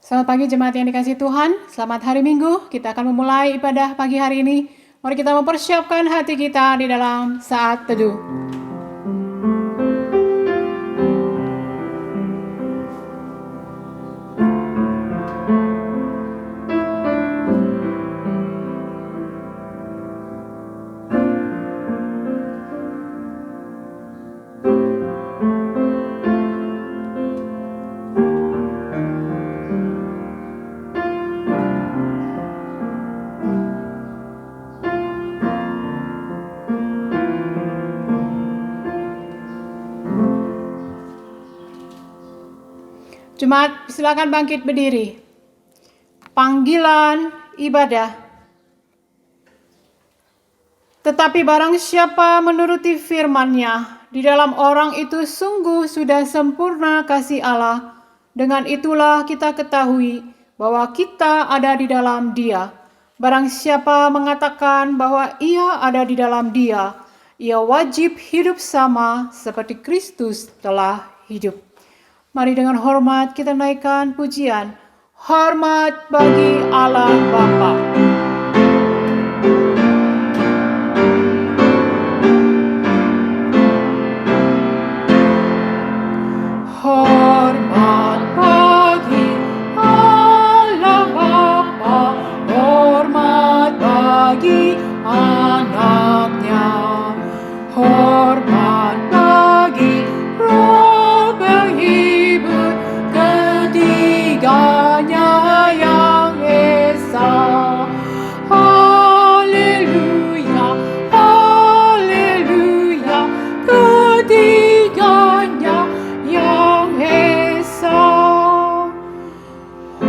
Selamat pagi jemaat yang dikasihi Tuhan. Selamat hari Minggu. Kita akan memulai ibadah pagi hari ini. Mari kita mempersiapkan hati kita di dalam saat teduh. Jemaat, silakan bangkit berdiri. Panggilan ibadah. Tetapi barang siapa menuruti firman-Nya, di dalam orang itu sungguh sudah sempurna kasih Allah. Dengan itulah kita ketahui bahwa kita ada di dalam Dia. Barang siapa mengatakan bahwa ia ada di dalam Dia, ia wajib hidup sama seperti Kristus telah hidup. Mari dengan hormat kita naikkan pujian. Hormat bagi Allah Bapa. Hormat bagi Allah Bapa. Hormat bagi anak-Nya. Hormat bagi Roh penghibur ketiganya yang esa. Haleluya, haleluya, ketiganya yang esa.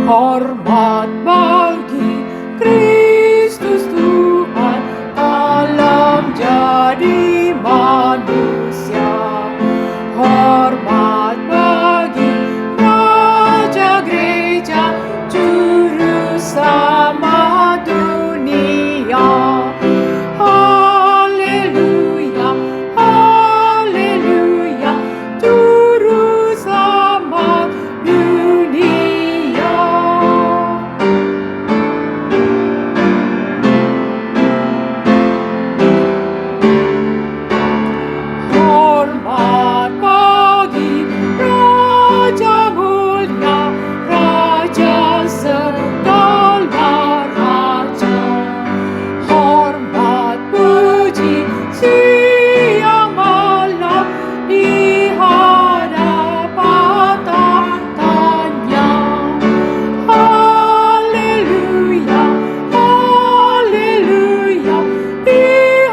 Hormat bagi Kristus Tuhan, alam jadi manusia. Hormat bagi Raja Gereja, Juru Selamat dunia. Haleluya, haleluya, Juru Selamat dunia. Hormat bagi Raja mulia, Raja segala raja. Hormat puji siang malam di hadapan tahtanya. Haleluya, haleluya, di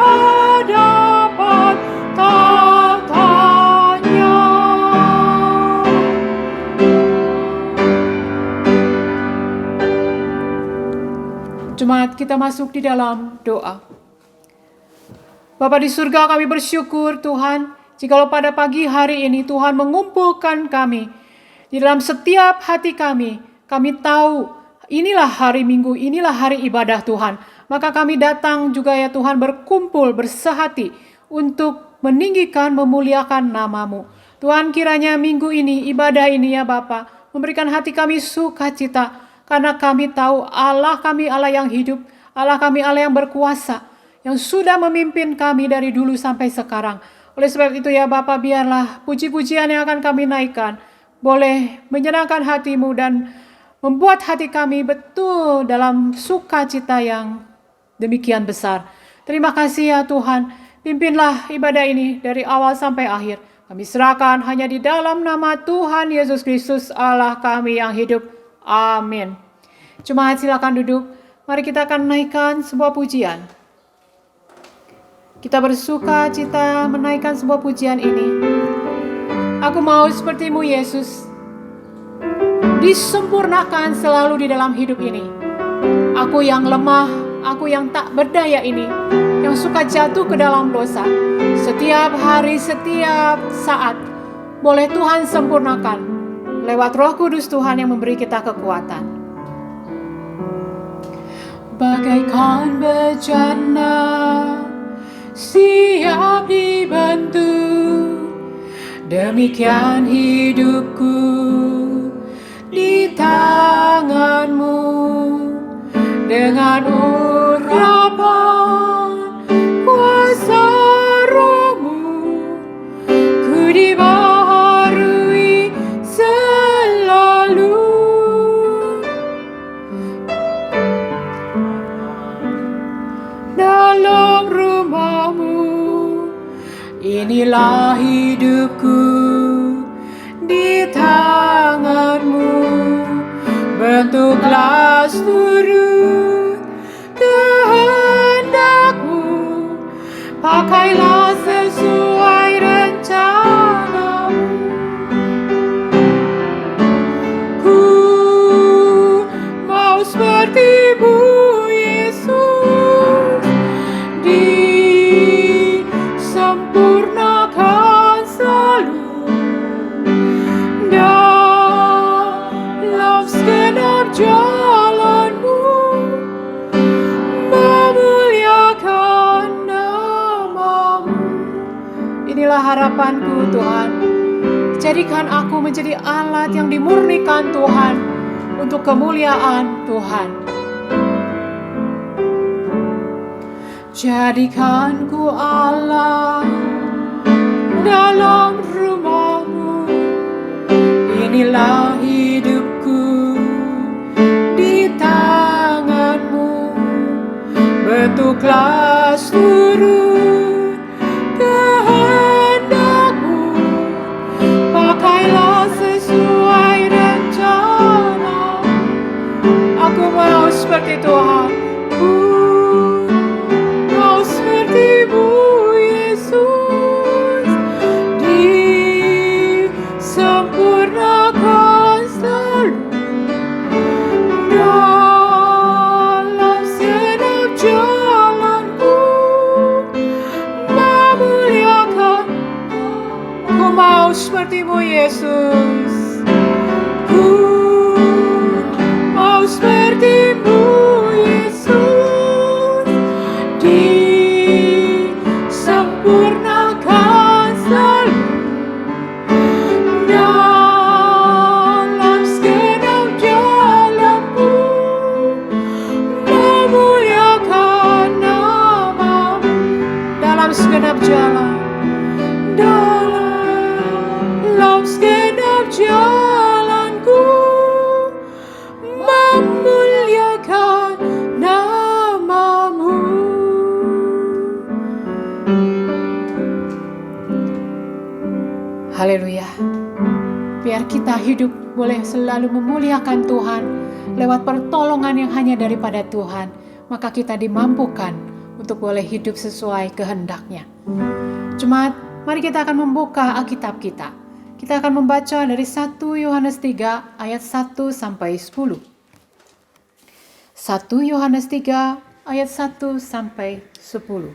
hadapan tahtanya. Jemaat, kita masuk di dalam doa. Bapa di surga, kami bersyukur Tuhan, jikalau pada pagi hari ini Tuhan mengumpulkan kami di dalam setiap hati kami tahu inilah hari Minggu, inilah hari ibadah Tuhan. Maka kami datang juga ya Tuhan berkumpul bersehati untuk meninggikan, memuliakan nama-Mu. Tuhan, kiranya minggu ini, ibadah ini ya Bapa, memberikan hati kami sukacita, karena kami tahu Allah kami Allah yang hidup, Allah kami Allah yang berkuasa, yang sudah memimpin kami dari dulu sampai sekarang. Oleh sebab itu ya Bapa, biarlah puji-pujian yang akan kami naikkan boleh menyenangkan hati-Mu dan membuat hati kami betul dalam sukacita yang demikian besar. Terima kasih ya Tuhan, pimpinlah ibadah ini dari awal sampai akhir. Kami serahkan hanya di dalam nama Tuhan Yesus Kristus Allah kami yang hidup. Amin. Jemaat, silakan duduk. Mari kita akan menaikkan sebuah pujian. Kita bersuka cita menaikkan sebuah pujian ini. Aku mau seperti-Mu Yesus, disempurnakan selalu di dalam hidup ini. Aku yang lemah, aku yang tak berdaya ini, yang suka jatuh ke dalam dosa. Setiap hari, setiap saat, boleh Tuhan sempurnakan lewat Roh Kudus Tuhan yang memberi kita kekuatan. Bagaikan bejana siap dibantu, demikian hidupku di tangan bentuklah seluruh kehendak-Mu, pakailah sesuai rencana-Mu. Ku mau seperti-Mu, Yesus, disempurnakan selalu dalam segenap jalan-Mu, memuliakan nama-Mu. Inilah harapanku, Tuhan. Jadikan aku menjadi alat yang dimurnikan Tuhan untuk kemuliaan Tuhan. Jadikan ku alat dalam rumah-Mu. Inilah hidupku di tangan-Mu. Bentuklah seluruh kehendak-Mu, pakailah sesuai rencana. Aku mau seperti Tuhan. Ku mau seperti-Mu, Yesus, disempurnakan selalu dalam segenap jalan-Ku, memuliakan. Ku mau seperti-Mu, Yesus. Ku mau seperti-Mu, Yesus, disempurnakan selalu dalam segenap jalan-Ku, memuliakan nama-Mu. Dalam segenap jalan, dalam segenap jalan-Ku, memuliakan nama-Mu. Haleluya. Biar kita hidup boleh selalu memuliakan Tuhan lewat pertolongan yang hanya daripada Tuhan, maka kita dimampukan untuk boleh hidup sesuai kehendak-Nya. Jemaat, mari kita akan membuka Alkitab kita. Kita akan membaca dari 1 Yohanes 3 ayat 1 sampai 10. 1 Yohanes 3 ayat 1 sampai 10.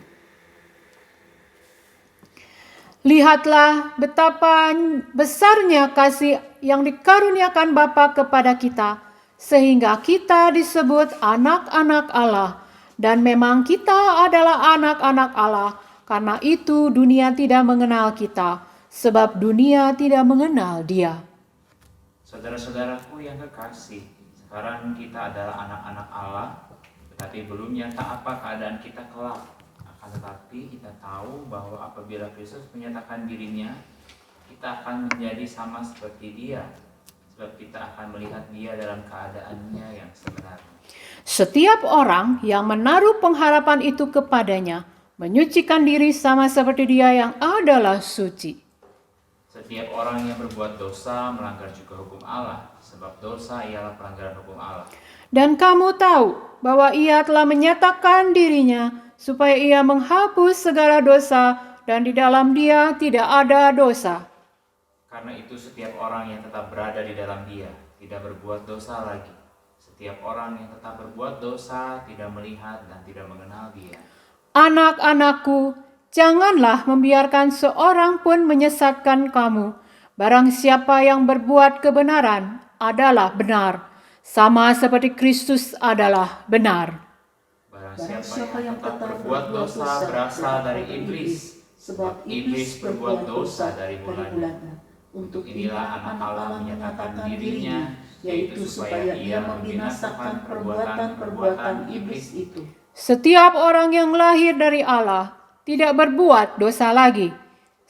Lihatlah betapa besarnya kasih yang dikaruniakan Bapa kepada kita, sehingga kita disebut anak-anak Allah. Dan memang kita adalah anak-anak Allah, karena itu dunia tidak mengenal kita, sebab dunia tidak mengenal Dia. Saudara-saudaraku yang kekasih, sekarang kita adalah anak-anak Allah, tetapi belum nyata apa keadaan kita kelak. Akan tetapi kita tahu bahwa apabila Kristus menyatakan dirinya, kita akan menjadi sama seperti Dia, sebab kita akan melihat Dia dalam keadaannya yang sebenarnya. Setiap orang yang menaruh pengharapan itu kepadanya, menyucikan diri sama seperti Dia yang adalah suci. Setiap orang yang berbuat dosa melanggar juga hukum Allah, sebab dosa ialah pelanggaran hukum Allah. Dan kamu tahu bahwa Ia telah menyatakan dirinya supaya Ia menghapus segala dosa, dan di dalam Dia tidak ada dosa. Karena itu setiap orang yang tetap berada di dalam Dia tidak berbuat dosa lagi. Setiap orang yang tetap berbuat dosa tidak melihat dan tidak mengenal Dia. Anak-anakku, janganlah membiarkan seorang pun menyesatkan kamu. Barang siapa yang berbuat kebenaran adalah benar, sama seperti Kristus adalah benar. Barang siapa yang tetap berbuat dosa berasal dari iblis, sebab iblis berbuat dosa dari mulanya. Untuk inilah anak Allah menyatakan dirinya, yaitu supaya Ia membinasakan perbuatan-perbuatan iblis itu. Setiap orang yang lahir dari Allah tidak berbuat dosa lagi,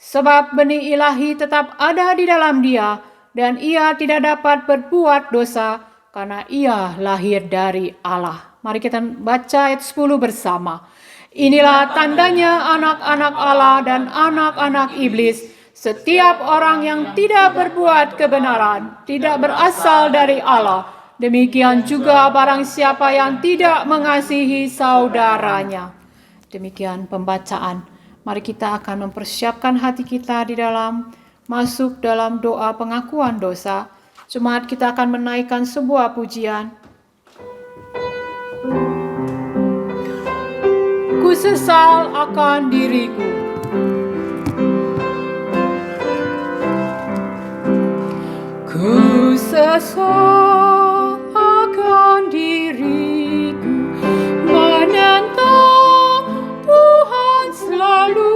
sebab benih ilahi tetap ada di dalam Dia, dan ia tidak dapat berbuat dosa karena ia lahir dari Allah. Mari kita baca ayat 10 bersama. Inilah tandanya anak-anak Allah dan anak-anak iblis. Setiap orang yang tidak berbuat kebenaran tidak berasal dari Allah, Demikian juga barang siapa yang tidak mengasihi saudaranya. Demikian pembacaan. Mari kita akan mempersiapkan hati kita di dalam masuk dalam doa pengakuan dosa. Jemaat kita akan menaikkan sebuah pujian. Ku sesal akan diriku. Ku sesal akan diriku, menentang Tuhan selalu.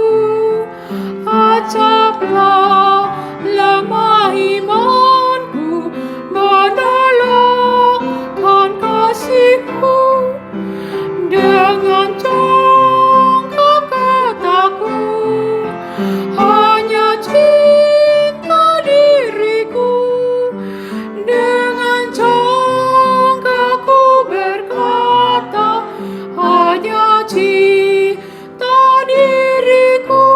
Acaplah lemah imanku, menolongkan kasih-Mu. Dengan congkak kataku, hanya cinta diriku. Dengan congkakku berkata, hanya cinta diriku.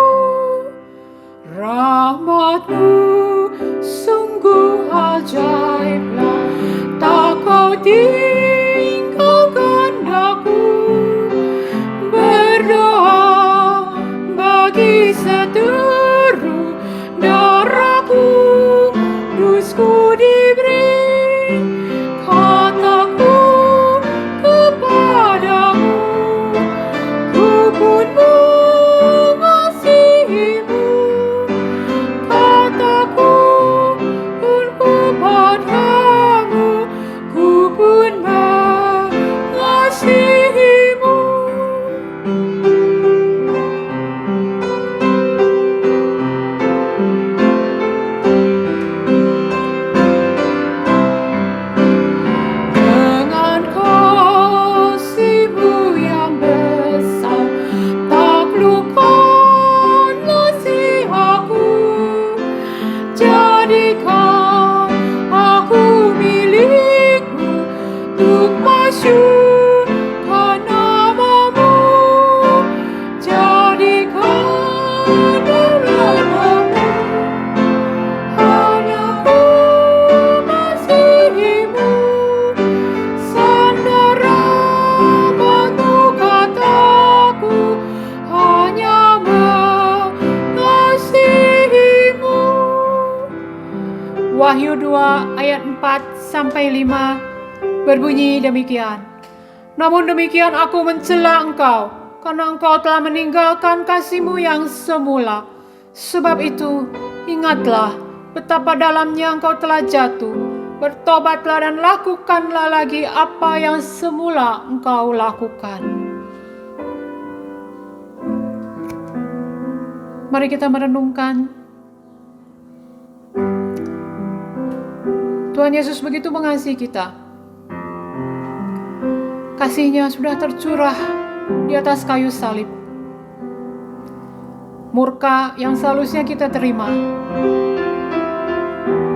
Rahmat-Mu sungguh ajaiblah, tak Kau tinggalkan aku. Berdoa bagi seteru darahku, dusku diberi, kataku kepadamu, ku pun mengasihimu. Kataku pun kepadamu, ku pun mengasihimu. Dengan kasih-Mu yang besar, taklukkanlah si aku. Jadikan aku milik-Mu, untuk masyurkan nama-Mu. Jadikan nama-Mu, hanya ku mengasihi-Mu. Sandar rahmat-Mu kataku, hanya mengasihi-Mu. Wahyu 2 ayat 4-5 berbunyi demikian. Namun demikian aku mencela engkau, karena engkau telah meninggalkan kasih-Mu yang semula. Sebab itu, ingatlah betapa dalamnya engkau telah jatuh. Bertobatlah dan lakukanlah lagi apa yang semula engkau lakukan. Mari kita merenungkan. Tuhan Yesus begitu mengasihi kita. Kasih-Nya sudah tercurah di atas kayu salib. Murka yang seharusnya kita terima,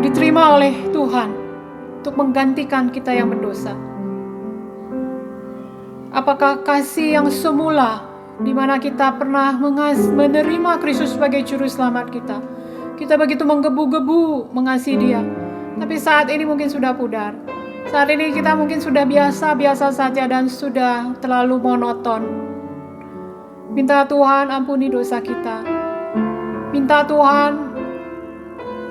diterima oleh Tuhan untuk menggantikan kita yang berdosa. Apakah kasih yang semula di mana kita pernah menerima Kristus sebagai juru selamat kita, kita begitu menggebu-gebu mengasihi Dia, tapi saat ini mungkin sudah pudar. Saat ini kita mungkin sudah biasa-biasa saja dan sudah terlalu monoton. Minta Tuhan ampuni dosa kita. Minta Tuhan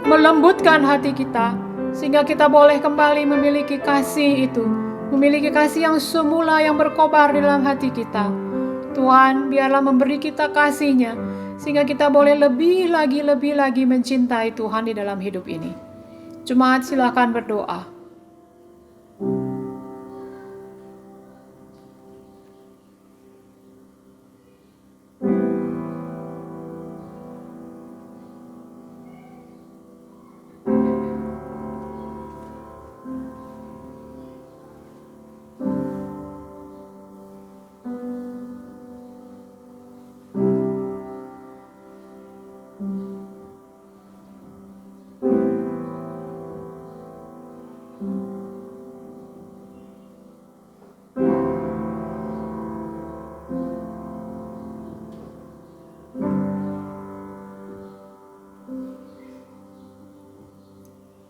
melembutkan hati kita, sehingga kita boleh kembali memiliki kasih itu. Memiliki kasih yang semula yang berkobar di dalam hati kita. Tuhan biarlah memberi kita kasih-Nya, sehingga kita boleh lebih lagi mencintai Tuhan di dalam hidup ini. Jemaat silakan berdoa.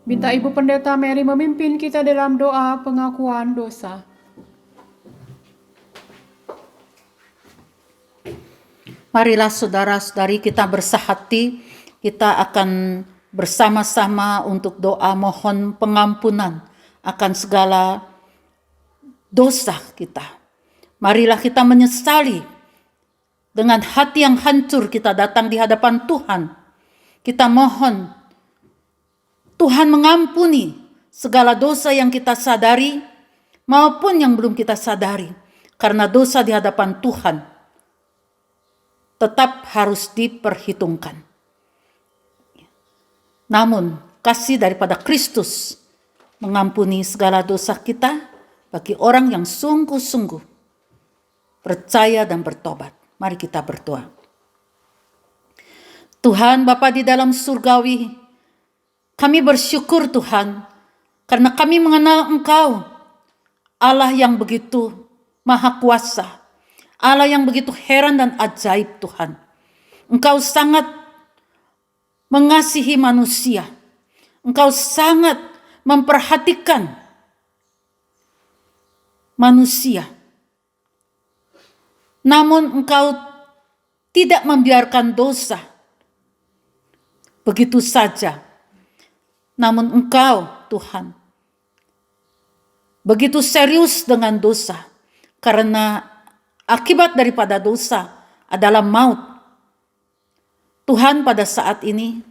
Minta Ibu Pendeta Mary memimpin kita dalam doa pengakuan dosa. Marilah saudara-saudari kita bersahati, kita akan bersama-sama untuk doa mohon pengampunan akan segala dosa kita. Marilah kita menyesali dengan hati yang hancur kita datang di hadapan Tuhan. Kita mohon Tuhan mengampuni segala dosa yang kita sadari maupun yang belum kita sadari. Karena dosa di hadapan Tuhan tetap harus diperhitungkan. Namun kasih daripada Kristus mengampuni segala dosa kita bagi orang yang sungguh-sungguh percaya dan bertobat. Mari kita berdoa. Tuhan Bapa di dalam surgawi, kami bersyukur Tuhan karena kami mengenal Engkau, Allah yang begitu maha kuasa, Allah yang begitu heran dan ajaib Tuhan. Engkau sangat mengasihi manusia. Engkau sangat memperhatikan manusia. Namun Engkau tidak membiarkan dosa begitu saja. Namun Engkau Tuhan begitu serius dengan dosa. Karena akibat daripada dosa adalah maut. Tuhan, pada saat ini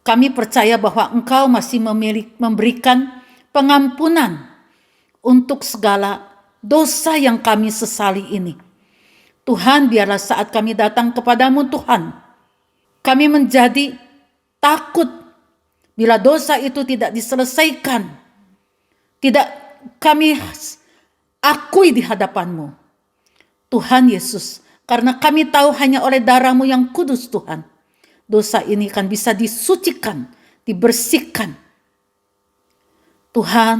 kami percaya bahwa Engkau masih memberikan pengampunan untuk segala dosa yang kami sesali ini. Tuhan, biarlah saat kami datang kepadamu Tuhan, kami menjadi takut bila dosa itu tidak diselesaikan, tidak kami akui di hadapan-Mu. Tuhan Yesus, karena kami tahu hanya oleh darah-Mu yang kudus Tuhan, dosa ini kan bisa disucikan, dibersihkan. Tuhan,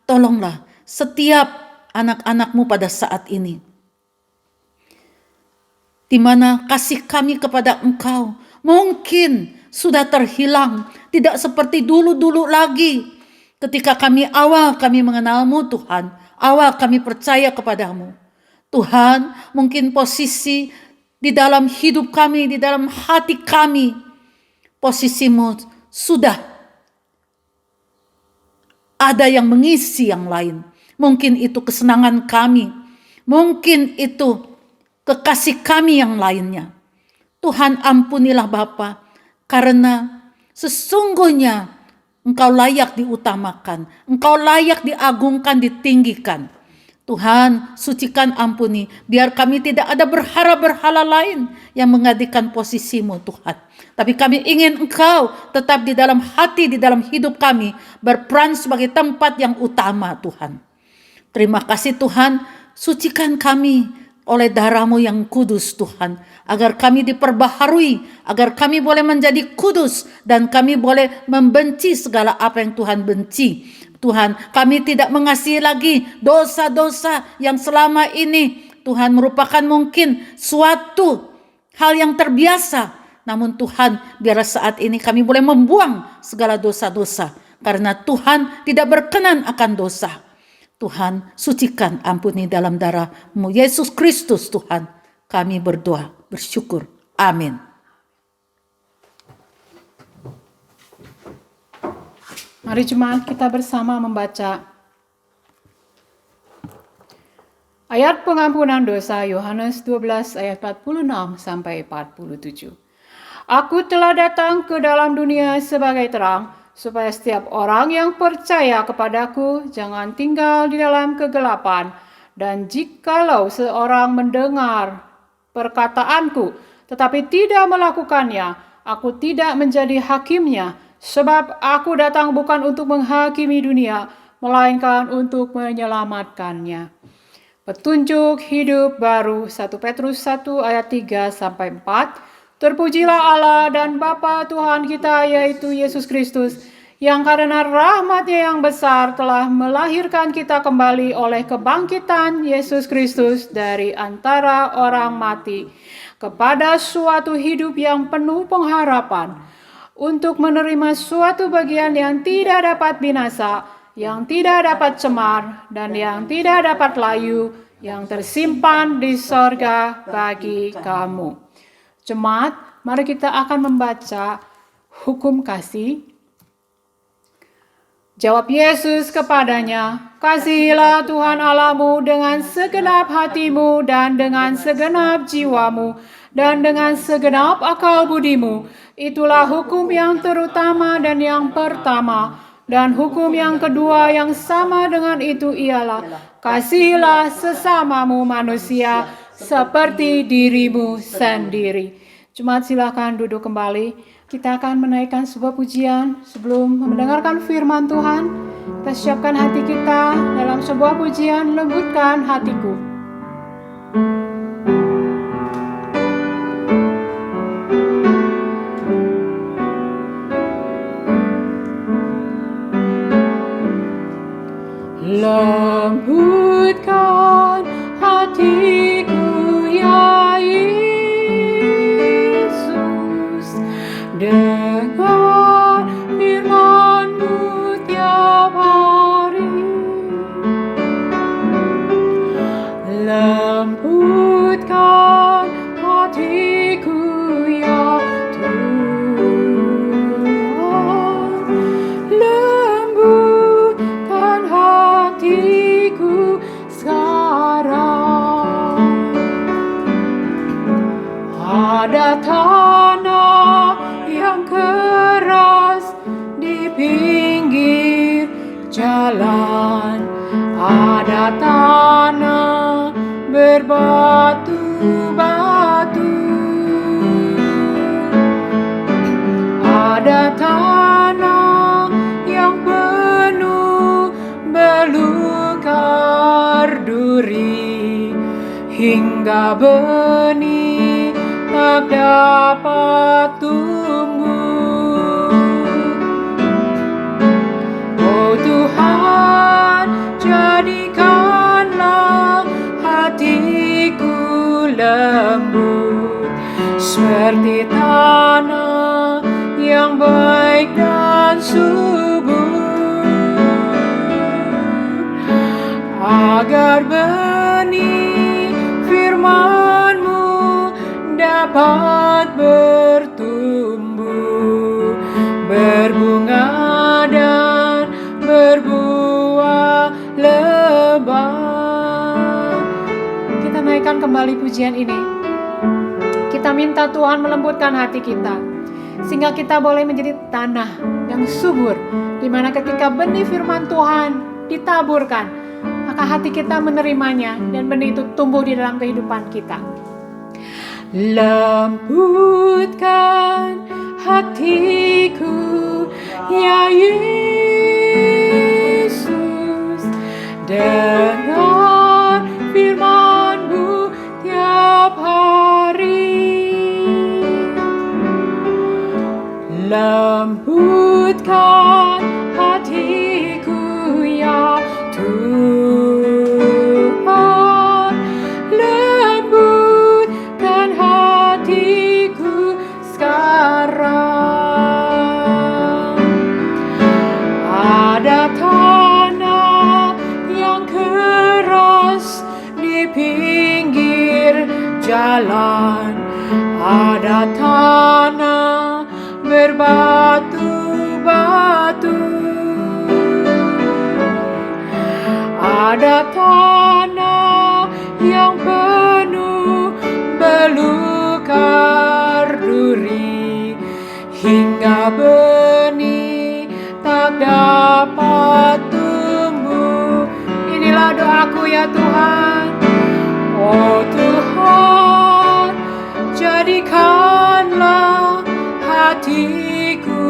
tolonglah setiap anak-anak-Mu pada saat ini, di mana kasih kami kepada Engkau mungkin sudah terhilang, tidak seperti dulu-dulu lagi. Ketika kami mengenal-Mu Tuhan, awal kami percaya kepadamu. Tuhan, mungkin posisi di dalam hidup kami, di dalam hati kami, posisi-Mu sudah ada yang mengisi yang lain. Mungkin itu kesenangan kami, mungkin itu kekasih kami yang lainnya. Tuhan, ampunilah Bapa, karena sesungguhnya Engkau layak diutamakan, Engkau layak diagungkan, ditinggikan. Tuhan, sucikan, ampuni, biar kami tidak ada berhala-berhala lain yang menggantikan posisi-Mu Tuhan. Tapi kami ingin Engkau tetap di dalam hati, di dalam hidup kami, berperan sebagai tempat yang utama Tuhan. Terima kasih Tuhan, sucikan kami oleh darah-Mu yang kudus Tuhan, agar kami diperbaharui, agar kami boleh menjadi kudus, dan kami boleh membenci segala apa yang Tuhan benci. Tuhan, kami tidak mengasihi lagi dosa-dosa yang selama ini Tuhan merupakan mungkin suatu hal yang terbiasa. Namun Tuhan, biarlah saat ini kami boleh membuang segala dosa-dosa, karena Tuhan tidak berkenan akan dosa. Tuhan, sucikan, ampuni dalam darah-Mu Yesus Kristus Tuhan. Kami berdoa, bersyukur. Amin. Mari jemaat kita bersama membaca ayat pengampunan dosa Yohanes 12 ayat 46 sampai 47. Aku telah datang ke dalam dunia sebagai terang, supaya setiap orang yang percaya kepadaku jangan tinggal di dalam kegelapan. Dan jikalau seorang mendengar perkataanku, tetapi tidak melakukannya, aku tidak menjadi hakimnya, sebab aku datang bukan untuk menghakimi dunia, melainkan untuk menyelamatkannya. Petunjuk hidup baru 1 Petrus 1 ayat 3 sampai 4. Terpujilah Allah dan Bapa Tuhan kita, yaitu Yesus Kristus, yang karena rahmat-Nya yang besar telah melahirkan kita kembali oleh kebangkitan Yesus Kristus dari antara orang mati kepada suatu hidup yang penuh pengharapan. untuk menerima suatu bagian yang tidak dapat binasa, yang tidak dapat cemar, dan yang tidak dapat layu, yang tersimpan di sorga bagi kamu. Jemaat, mari kita akan membaca hukum kasih. Jawab Yesus kepadanya, "Kasihilah Tuhan Allahmu dengan segenap hatimu dan dengan segenap jiwamu dan dengan segenap akal budimu. Itulah hukum yang terutama dan yang pertama. Dan hukum yang kedua yang sama dengan itu ialah, kasihilah sesamamu manusia seperti dirimu sendiri." Jemaat, silakan duduk kembali. Kita akan menaikkan sebuah pujian sebelum mendengarkan firman Tuhan. Kita siapkan hati kita dalam sebuah pujian, "Lembutkan Hatiku." Lembutkan hatiku ya Yesus, dengar firman-Mu tiap hari. Lembutkan hatiku ya Tuhan, lembutkan hatiku sekarang. Ada tanah yang keras di pinggir jalan, ada tanah berbatu-batu, ada tanah yang penuh belukar duri, hingga benih tak dapat tumbuh. Oh Tuhan, jadikanlah hatiku lembut seperti tanah yang baik dan subur, agar benih firman-Mu dapat bertumbuh, berbunga dan berbuah lebat. Kita naikkan kembali pujian ini. Kita minta Tuhan melembutkan hati kita, sehingga kita boleh menjadi tanah yang subur, di mana ketika benih firman Tuhan ditaburkan, maka hati kita menerimanya dan benih itu tumbuh di dalam kehidupan kita. Lembutkan hatiku ya Yesus, dengar firman-Mu tiap hari. Lembutkan hatiku ya Tuhan, lembutkan hatiku sekarang. Ada tanah yang keras di pinggir jalan, ada tanah berbatu-batu, ada tanah yang penuh belukar duri, hingga benih tak dapat tumbuh. Inilah doaku ya Tuhan. Oh Tuhan, jadikanlah hatiku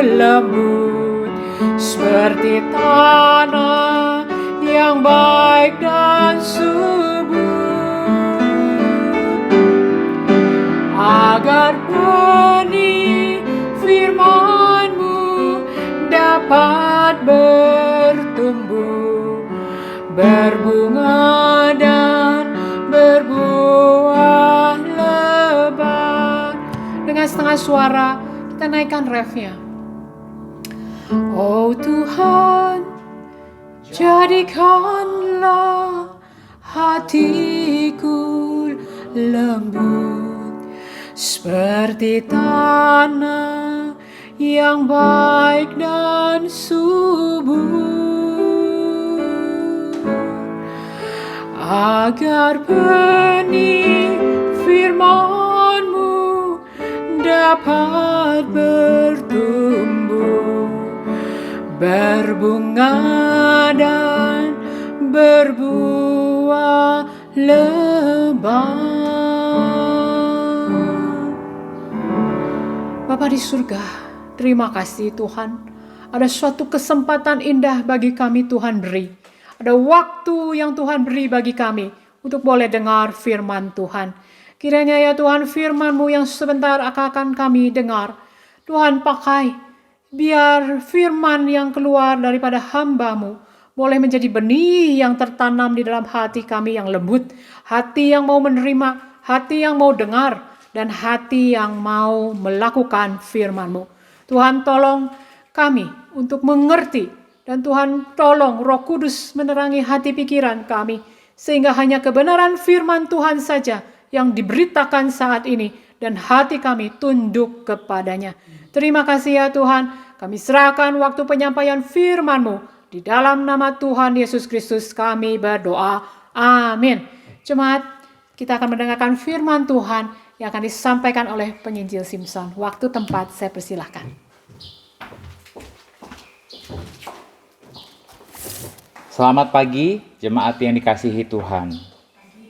lembut seperti tanah yang baik dan subur, agar benih firman-Mu dapat bertumbuh, berbunga dan berbuah lebat. Dengan setengah suara kita Kita naikkan refnya. Oh Tuhan, jadikanlah hatiku lembut seperti tanah yang baik dan subur, agar benih firman-Mu dapat bertumbuh, berbunga dan berbuah lebat. Bapa di surga, terima kasih Tuhan. Ada suatu kesempatan indah bagi kami Tuhan beri. Ada waktu yang Tuhan beri bagi kami untuk boleh dengar firman Tuhan. Kiranya ya Tuhan, firman-Mu yang sebentar akan kami dengar, Tuhan pakai, biar firman yang keluar daripada hamba-Mu boleh menjadi benih yang tertanam di dalam hati kami yang lembut, hati yang mau menerima, hati yang mau dengar, dan hati yang mau melakukan firman-Mu. Tuhan tolong kami untuk mengerti, dan Tuhan tolong Roh Kudus menerangi hati pikiran kami, sehingga hanya kebenaran firman Tuhan saja yang diberitakan saat ini, dan hati kami tunduk kepadanya. Terima kasih ya Tuhan, kami serahkan waktu penyampaian firman-Mu, di dalam nama Tuhan Yesus Kristus kami berdoa. Amin. Jemaat, kita akan mendengarkan firman Tuhan yang akan disampaikan oleh penginjil Simpson. Waktu tempat saya persilahkan. Selamat pagi jemaat yang dikasihi Tuhan.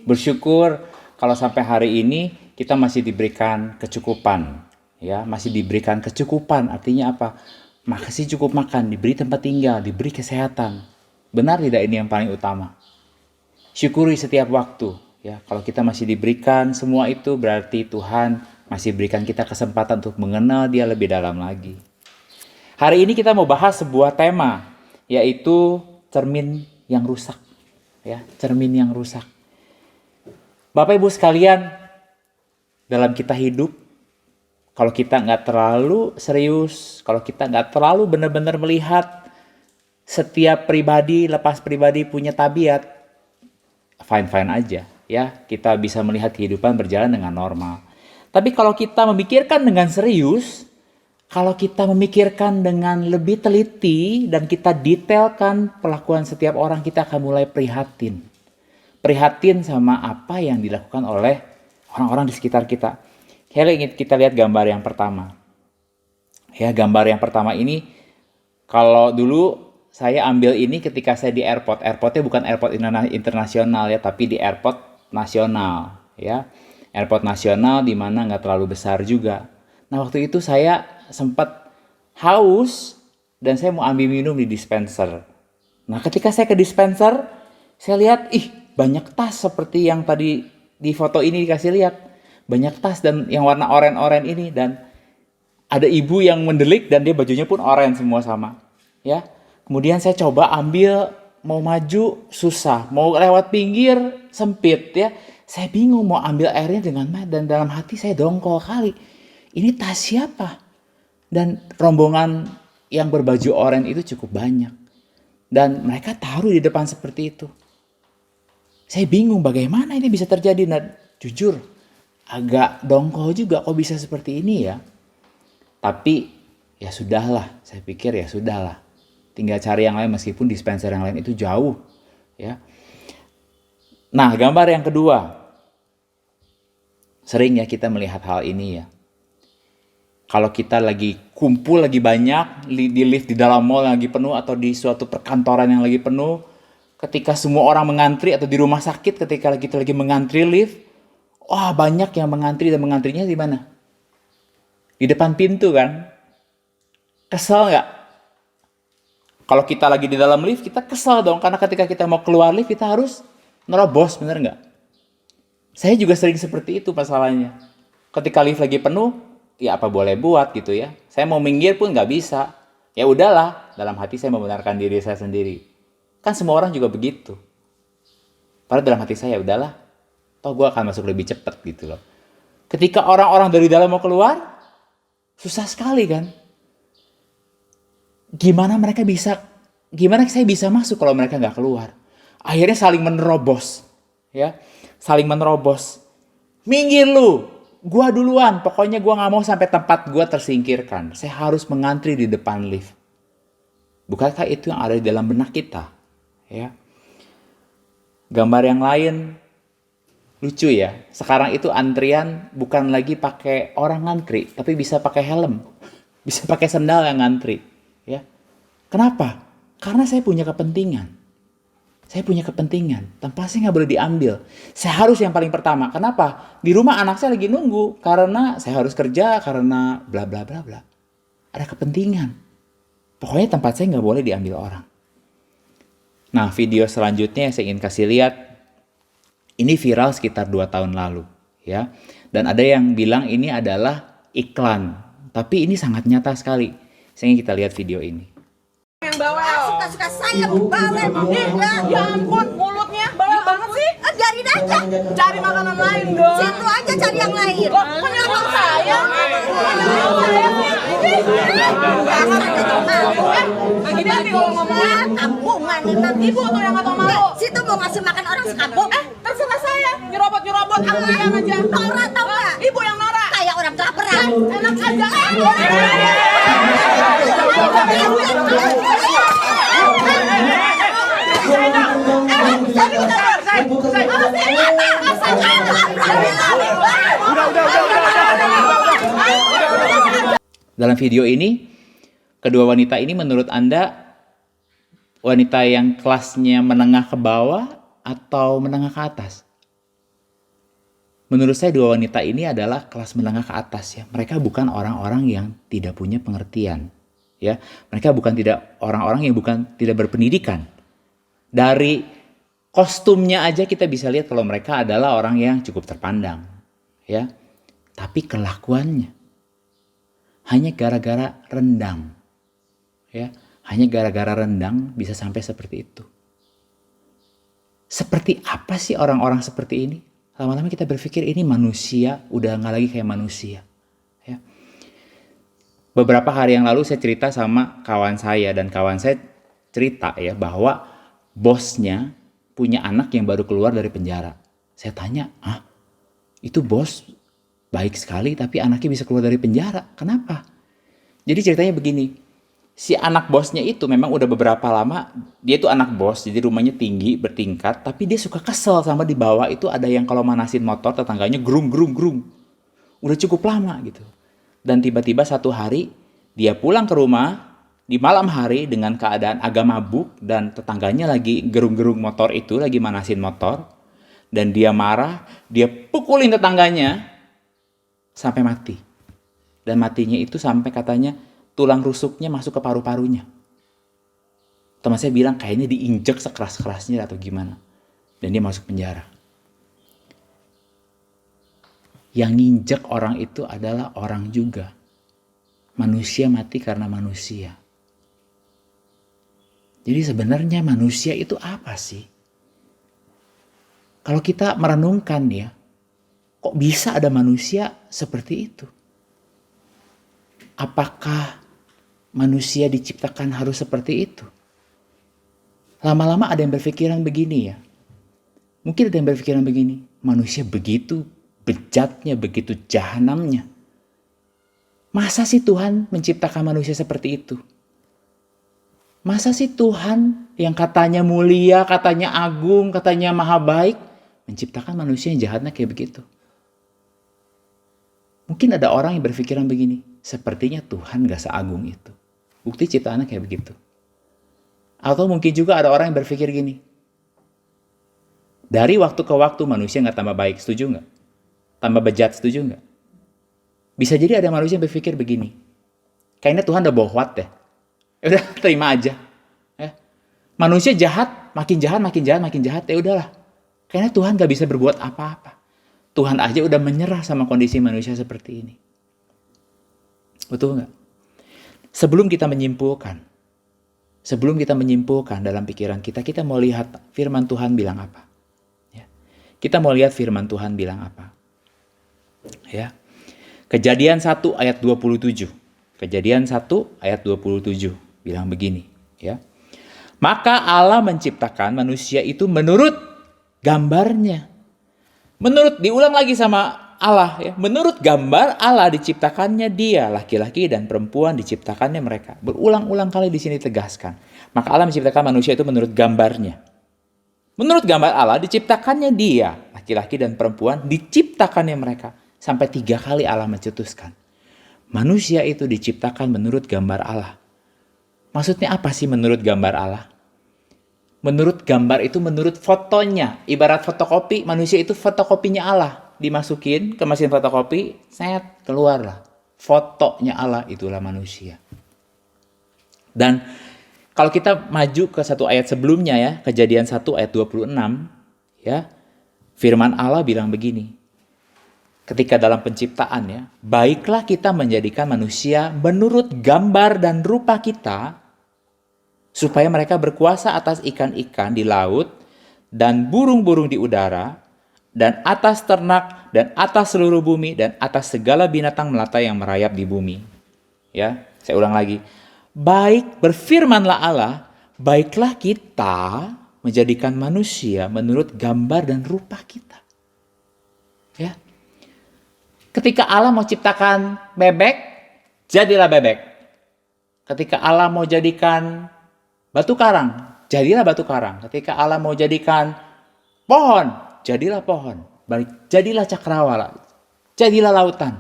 Bersyukur kalau sampai hari ini kita masih diberikan kecukupan. Ya, masih diberikan kecukupan. Artinya apa? Masih cukup makan, diberi tempat tinggal, diberi kesehatan. Benar tidak ini yang paling utama? Syukuri setiap waktu. Ya, kalau kita masih diberikan semua itu berarti Tuhan masih berikan kita kesempatan untuk mengenal Dia lebih dalam lagi. Hari ini kita mau bahas sebuah tema, yaitu cermin yang rusak. Ya, cermin yang rusak. Bapak Ibu sekalian, dalam kita hidup, kalau kita nggak terlalu serius, kalau kita nggak terlalu benar-benar melihat setiap pribadi, lepas pribadi punya tabiat, fine-fine aja. Ya, kita bisa melihat kehidupan berjalan dengan normal. Tapi kalau kita memikirkan dengan serius, kalau kita memikirkan dengan lebih teliti dan kita detailkan perlakuan setiap orang, kita akan mulai prihatin. Prihatin sama apa yang dilakukan oleh orang-orang di sekitar kita. Kita lihat gambar yang pertama. Ya, gambar yang pertama ini, kalau dulu saya ambil ini ketika saya di airport. Airportnya bukan airport internasional ya, tapi di airport nasional ya, airport nasional di mana nggak terlalu besar juga. Nah waktu itu saya sempat haus dan saya mau ambil minum di dispenser. Nah ketika saya ke dispenser, saya lihat banyak tas seperti yang tadi di foto ini dikasih lihat, banyak tas dan yang warna oranye ini, dan ada ibu yang mendelik dan dia bajunya pun oranye semua sama ya. Kemudian saya coba ambil, mau maju susah, mau lewat pinggir sempit ya. Saya bingung mau ambil airnya dengan mana, dan dalam hati saya dongkol kali. Ini tas siapa? Dan rombongan yang berbaju oranye itu cukup banyak. Dan mereka taruh di depan seperti itu. Saya bingung bagaimana ini bisa terjadi. Nah, jujur agak dongkol juga kok bisa seperti ini ya. Tapi ya sudahlah, saya pikir ya sudahlah. Tinggal cari yang lain meskipun dispenser yang lain itu jauh ya. Nah, gambar yang kedua. Sering ya kita melihat hal ini ya. Kalau kita lagi kumpul lagi banyak di lift di dalam mall yang lagi penuh, atau di suatu perkantoran yang lagi penuh, ketika semua orang mengantri, atau di rumah sakit ketika kita lagi mengantri lift, wah banyak yang mengantri, dan mengantrinya di mana? Di depan pintu kan? Kesel nggak? Kalau kita lagi di dalam lift, kita kesal dong. Karena ketika kita mau keluar lift, kita harus nerobos, bener nggak? Saya juga sering seperti itu masalahnya. Ketika lift lagi penuh, ya apa boleh buat gitu ya. Saya mau minggir pun nggak bisa. Ya udahlah, dalam hati saya membenarkan diri saya sendiri. Kan semua orang juga begitu. Padahal dalam hati saya, udahlah, toh gue akan masuk lebih cepat gitu loh. Ketika orang-orang dari dalam mau keluar, Susah sekali kan? Gimana saya bisa masuk kalau mereka nggak keluar? Akhirnya saling menerobos, ya, saling menerobos. Minggir lu, gua duluan. Pokoknya gua nggak mau sampai tempat gua tersingkirkan. Saya harus mengantri di depan lift. Bukankah itu yang ada di dalam benak kita? Ya. Gambar yang lain lucu ya. Sekarang itu antrian bukan lagi pakai orang ngantri, tapi bisa pakai helm, bisa pakai sendal yang ngantri. Ya. Kenapa? Karena saya punya kepentingan. Saya punya kepentingan. Tempat saya nggak boleh diambil. Saya harus yang paling pertama. Kenapa? Di rumah anak saya lagi nunggu. Karena saya harus kerja. Karena bla bla bla bla. Ada kepentingan. Pokoknya tempat saya nggak boleh diambil orang. Nah, video selanjutnya yang saya ingin kasih lihat. Ini viral sekitar 2 tahun lalu. Ya. Dan ada yang bilang ini adalah iklan. Tapi ini sangat nyata sekali. Saya ingin kita lihat video ini. Yang bawel. Suka-suka saya bawel. Ya ampun, mulutnya bawel banget sih. Biarin aja. Cari makanan lain dong. Situ aja cari yang lain. Kok menyerang saya? Lagi nanti kalau ngomong. Kampungan emang. Ibu tuh yang gak tau malu. Situ mau ngasih makan orang sekampung. Terserah saya. Nyerobot-nyerobot antrian aja. Nora tau gak? Ibu yang norak. Kayak orang kelaparan. Enak aja. Dalam video ini, kedua wanita ini menurut Anda wanita yang kelasnya menengah ke bawah atau menengah ke atas? Menurut saya dua wanita ini adalah kelas menengah ke atas ya. Mereka bukan orang-orang yang tidak punya pengertian. Ya, mereka bukan orang-orang yang tidak berpendidikan. Dari kostumnya aja kita bisa lihat kalau mereka adalah orang yang cukup terpandang. Ya. Tapi kelakuannya hanya gara-gara rendang. Ya, hanya gara-gara rendang bisa sampai seperti itu. Seperti apa sih orang-orang seperti ini? Lama-lama kita berpikir ini manusia, udah nggak lagi kayak manusia. Ya. Beberapa hari yang lalu saya cerita sama kawan saya dan kawan saya cerita ya bahwa bosnya punya anak yang baru keluar dari penjara. Saya tanya, itu bos baik sekali tapi anaknya bisa keluar dari penjara. Kenapa? Jadi ceritanya begini, si anak bosnya itu memang udah beberapa lama, dia tuh anak bos, jadi rumahnya tinggi, bertingkat, tapi dia suka kesel sama di bawah itu ada yang kalau manasin motor tetangganya grung. Udah cukup lama gitu. Dan tiba-tiba satu hari dia pulang ke rumah di malam hari dengan keadaan agak mabuk dan tetangganya lagi gerung-gerung motor itu, lagi manasin motor. Dan dia marah, dia pukulin tetangganya sampai mati. Dan matinya itu sampai katanya tulang rusuknya masuk ke paru-parunya. Teman saya bilang kayaknya diinjek sekeras-kerasnya atau gimana. Dan dia masuk penjara. Yang nginjek orang itu adalah orang juga. Manusia mati karena manusia. Jadi sebenarnya manusia itu apa sih? Kalau kita merenungkan ya, kok bisa ada manusia seperti itu? Apakah manusia diciptakan harus seperti itu? Lama-lama ada yang berpikiran begini ya. Mungkin ada yang berpikiran begini. Manusia begitu bejatnya, begitu jahanamnya. Masa sih Tuhan menciptakan manusia seperti itu? Masa sih Tuhan yang katanya mulia, katanya agung, katanya maha baik, menciptakan manusia yang jahatnya kayak begitu? Mungkin ada orang yang berpikiran begini. Sepertinya Tuhan gak seagung itu. Bukti ciptaannya kayak begitu. Atau mungkin juga ada orang yang berpikir gini. Dari waktu ke waktu manusia gak tambah baik, setuju gak? Tambah bejat, setuju gak? Bisa jadi ada manusia yang berpikir begini. Kayaknya Tuhan udah bohwat deh. Ya udah, terima aja. Ya. Manusia jahat, makin jahat. Ya udahlah. Kayaknya Tuhan gak bisa berbuat apa-apa. Tuhan aja udah menyerah sama kondisi manusia seperti ini. Betul gak? Sebelum kita menyimpulkan dalam pikiran kita, kita mau lihat firman Tuhan bilang apa. Ya. Kita mau lihat firman Tuhan bilang apa. Ya. Kejadian 1 ayat 27. Kejadian 1 ayat 27 bilang begini, ya. Maka Allah menciptakan manusia itu menurut gambarnya. Diulang lagi sama Allah, ya. Menurut gambar Allah diciptakannya dia, laki-laki dan perempuan diciptakannya mereka. Berulang-ulang kali di sini tegaskan. Maka Allah menciptakan manusia itu menurut gambarnya. Menurut gambar Allah diciptakannya dia, laki-laki dan perempuan diciptakannya mereka. Sampai 3 kali Allah mencetuskan. Manusia itu diciptakan menurut gambar Allah. Maksudnya apa sih menurut gambar Allah? Menurut gambar itu menurut fotonya. Ibarat fotokopi, manusia itu fotokopinya Allah. Dimasukin ke mesin fotokopi, set, keluarlah. Fotonya Allah, itulah manusia. Dan kalau kita maju ke satu ayat sebelumnya ya, Kejadian 1 ayat 26, ya, firman Allah bilang begini. Ketika dalam penciptaan ya, baiklah kita menjadikan manusia menurut gambar dan rupa kita, supaya mereka berkuasa atas ikan-ikan di laut, dan burung-burung di udara, dan atas ternak, dan atas seluruh bumi, dan atas segala binatang melata yang merayap di bumi. Ya, saya ulang lagi. Baik, berfirmanlah Allah, baiklah kita menjadikan manusia menurut gambar dan rupa kita. Ya. Ketika Allah mau ciptakan bebek, jadilah bebek. Ketika Allah mau jadikan batu karang, jadilah batu karang. Ketika Allah mau jadikan pohon, jadilah pohon. Jadilah cakrawala, jadilah lautan.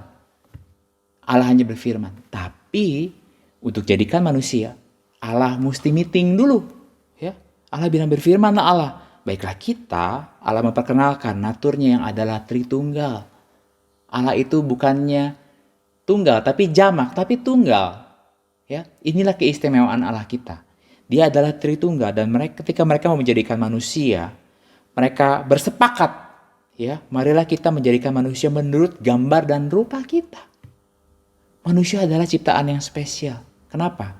Allah hanya berfirman. Tapi untuk jadikan manusia, Allah mesti meeting dulu. Ya, Allah bilang berfirmanlah Allah. Baiklah kita, Allah memperkenalkan naturnya yang adalah Tritunggal. Allah itu bukannya tunggal, tapi jamak, tapi tunggal. Ya, inilah keistimewaan Allah kita. Dia adalah Tritunggal dan ketika mereka mau menjadikan manusia, mereka bersepakat, ya, marilah kita menjadikan manusia menurut gambar dan rupa kita. Manusia adalah ciptaan yang spesial. Kenapa?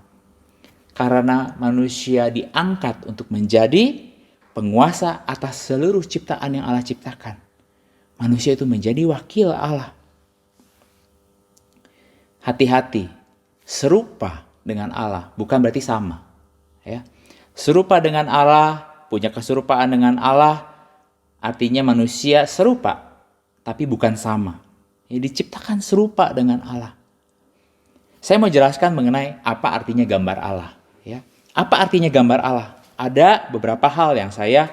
Karena manusia diangkat untuk menjadi penguasa atas seluruh ciptaan yang Allah ciptakan. Manusia itu menjadi wakil Allah. Hati-hati, serupa dengan Allah bukan berarti sama. Ya. Serupa dengan Allah, punya keserupaan dengan Allah, artinya manusia serupa, tapi bukan sama. Ya, diciptakan serupa dengan Allah. Saya mau jelaskan mengenai apa artinya gambar Allah. Ya. Apa artinya gambar Allah? Ada beberapa hal yang saya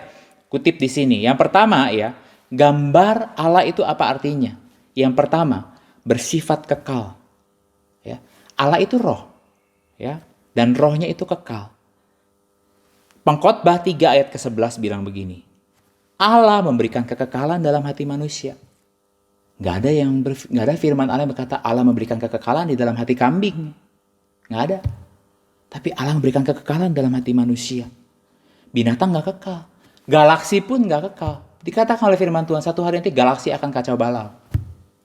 kutip di sini. Yang pertama ya, gambar Allah itu apa artinya? Yang pertama, bersifat kekal. Ya. Allah itu roh. Ya. Dan rohnya itu kekal. Pengkhotbah 3 ayat ke-11 bilang begini. Allah memberikan kekekalan dalam hati manusia. Gak ada firman Allah yang berkata Allah memberikan kekekalan di dalam hati kambing. Gak ada. Tapi Allah memberikan kekekalan dalam hati manusia. Binatang gak kekal. Galaksi pun gak kekal. Dikatakan oleh firman Tuhan, satu hari nanti galaksi akan kacau balau.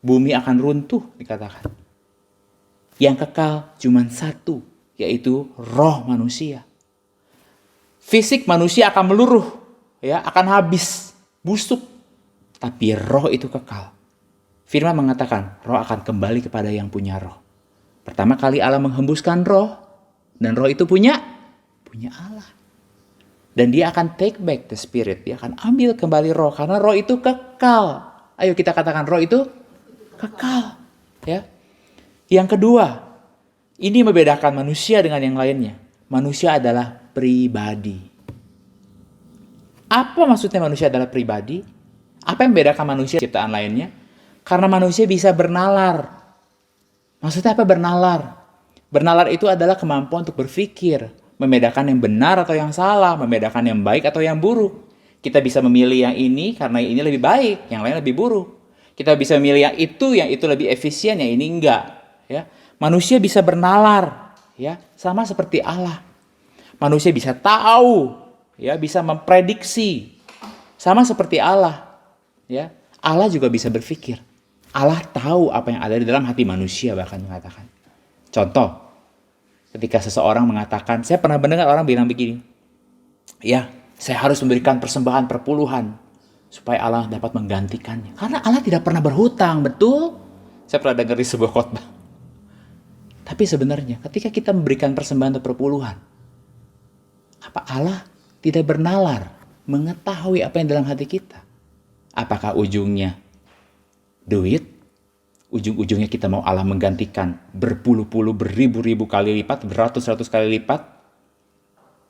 Bumi akan runtuh, dikatakan. Yang kekal cuma satu, yaitu roh manusia. Fisik manusia akan meluruh, ya, akan habis, busuk. Tapi roh itu kekal. Firman mengatakan, roh akan kembali kepada yang punya roh. Pertama kali Allah menghembuskan roh, dan roh itu punya Allah. Dan dia akan take back the spirit. Dia akan ambil kembali roh. Karena roh itu kekal. Ayo kita katakan roh itu kekal. Ya. Yang kedua. Ini membedakan manusia dengan yang lainnya. Manusia adalah pribadi. Apa maksudnya manusia adalah pribadi? Apa yang membedakan manusia ciptaan lainnya? Karena manusia bisa bernalar. Maksudnya apa bernalar? Bernalar itu adalah kemampuan untuk berpikir. Membedakan yang benar atau yang salah, membedakan yang baik atau yang buruk. Kita bisa memilih yang ini karena ini lebih baik, yang lain lebih buruk. Kita bisa memilih yang itu lebih efisien, yang ini enggak. Ya, manusia bisa bernalar, ya, sama seperti Allah. Manusia bisa tahu, ya, bisa memprediksi, sama seperti Allah. Ya, Allah juga bisa berpikir. Allah tahu apa yang ada di dalam hati manusia bahkan mengatakan. Contoh. Ketika seseorang mengatakan, saya pernah mendengar orang bilang begini, ya, saya harus memberikan persembahan perpuluhan supaya Allah dapat menggantikannya. Karena Allah tidak pernah berhutang, betul? Saya pernah dengar di sebuah khotbah. Tapi sebenarnya ketika kita memberikan persembahan atau perpuluhan, apa Allah tidak bernalar mengetahui apa yang dalam hati kita? Apakah ujungnya duit? Ujung-ujungnya kita mau Allah menggantikan berpuluh-puluh, beribu-ribu kali lipat, beratus-ratus kali lipat?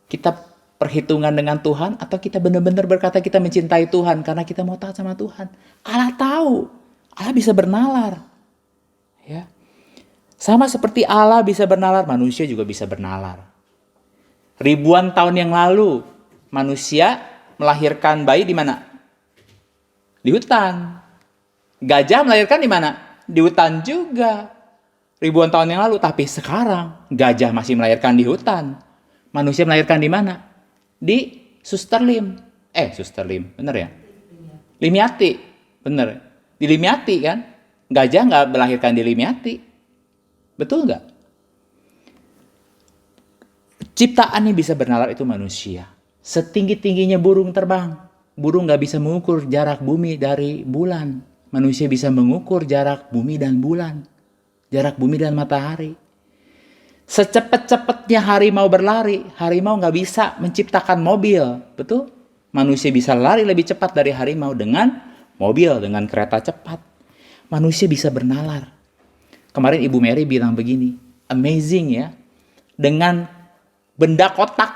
Kita perhitungan dengan Tuhan, atau kita benar-benar berkata kita mencintai Tuhan karena kita mau taat sama Tuhan? Allah tahu, Allah bisa bernalar. Ya. Sama seperti Allah bisa bernalar, manusia juga bisa bernalar. Ribuan tahun yang lalu, manusia melahirkan bayi di mana? Di hutan. Gajah melahirkan di mana? Di hutan juga. Ribuan tahun yang lalu, tapi sekarang gajah masih melahirkan di hutan. Manusia melahirkan di mana? Di Susterlim. Susterlim, bener ya? Limiati, bener. Di Limiati kan? Gajah nggak melahirkan di Limiati. Betul nggak? Ciptaan yang bisa bernalar itu manusia. Setinggi-tingginya burung terbang. Burung nggak bisa mengukur jarak bumi dari bulan. Manusia bisa mengukur jarak bumi dan bulan. Jarak bumi dan matahari. Secepat-cepatnya harimau berlari, harimau nggak bisa menciptakan mobil. Betul? Manusia bisa lari lebih cepat dari harimau dengan mobil, dengan kereta cepat. Manusia bisa bernalar. Kemarin Ibu Mary bilang begini, amazing ya, dengan benda kotak,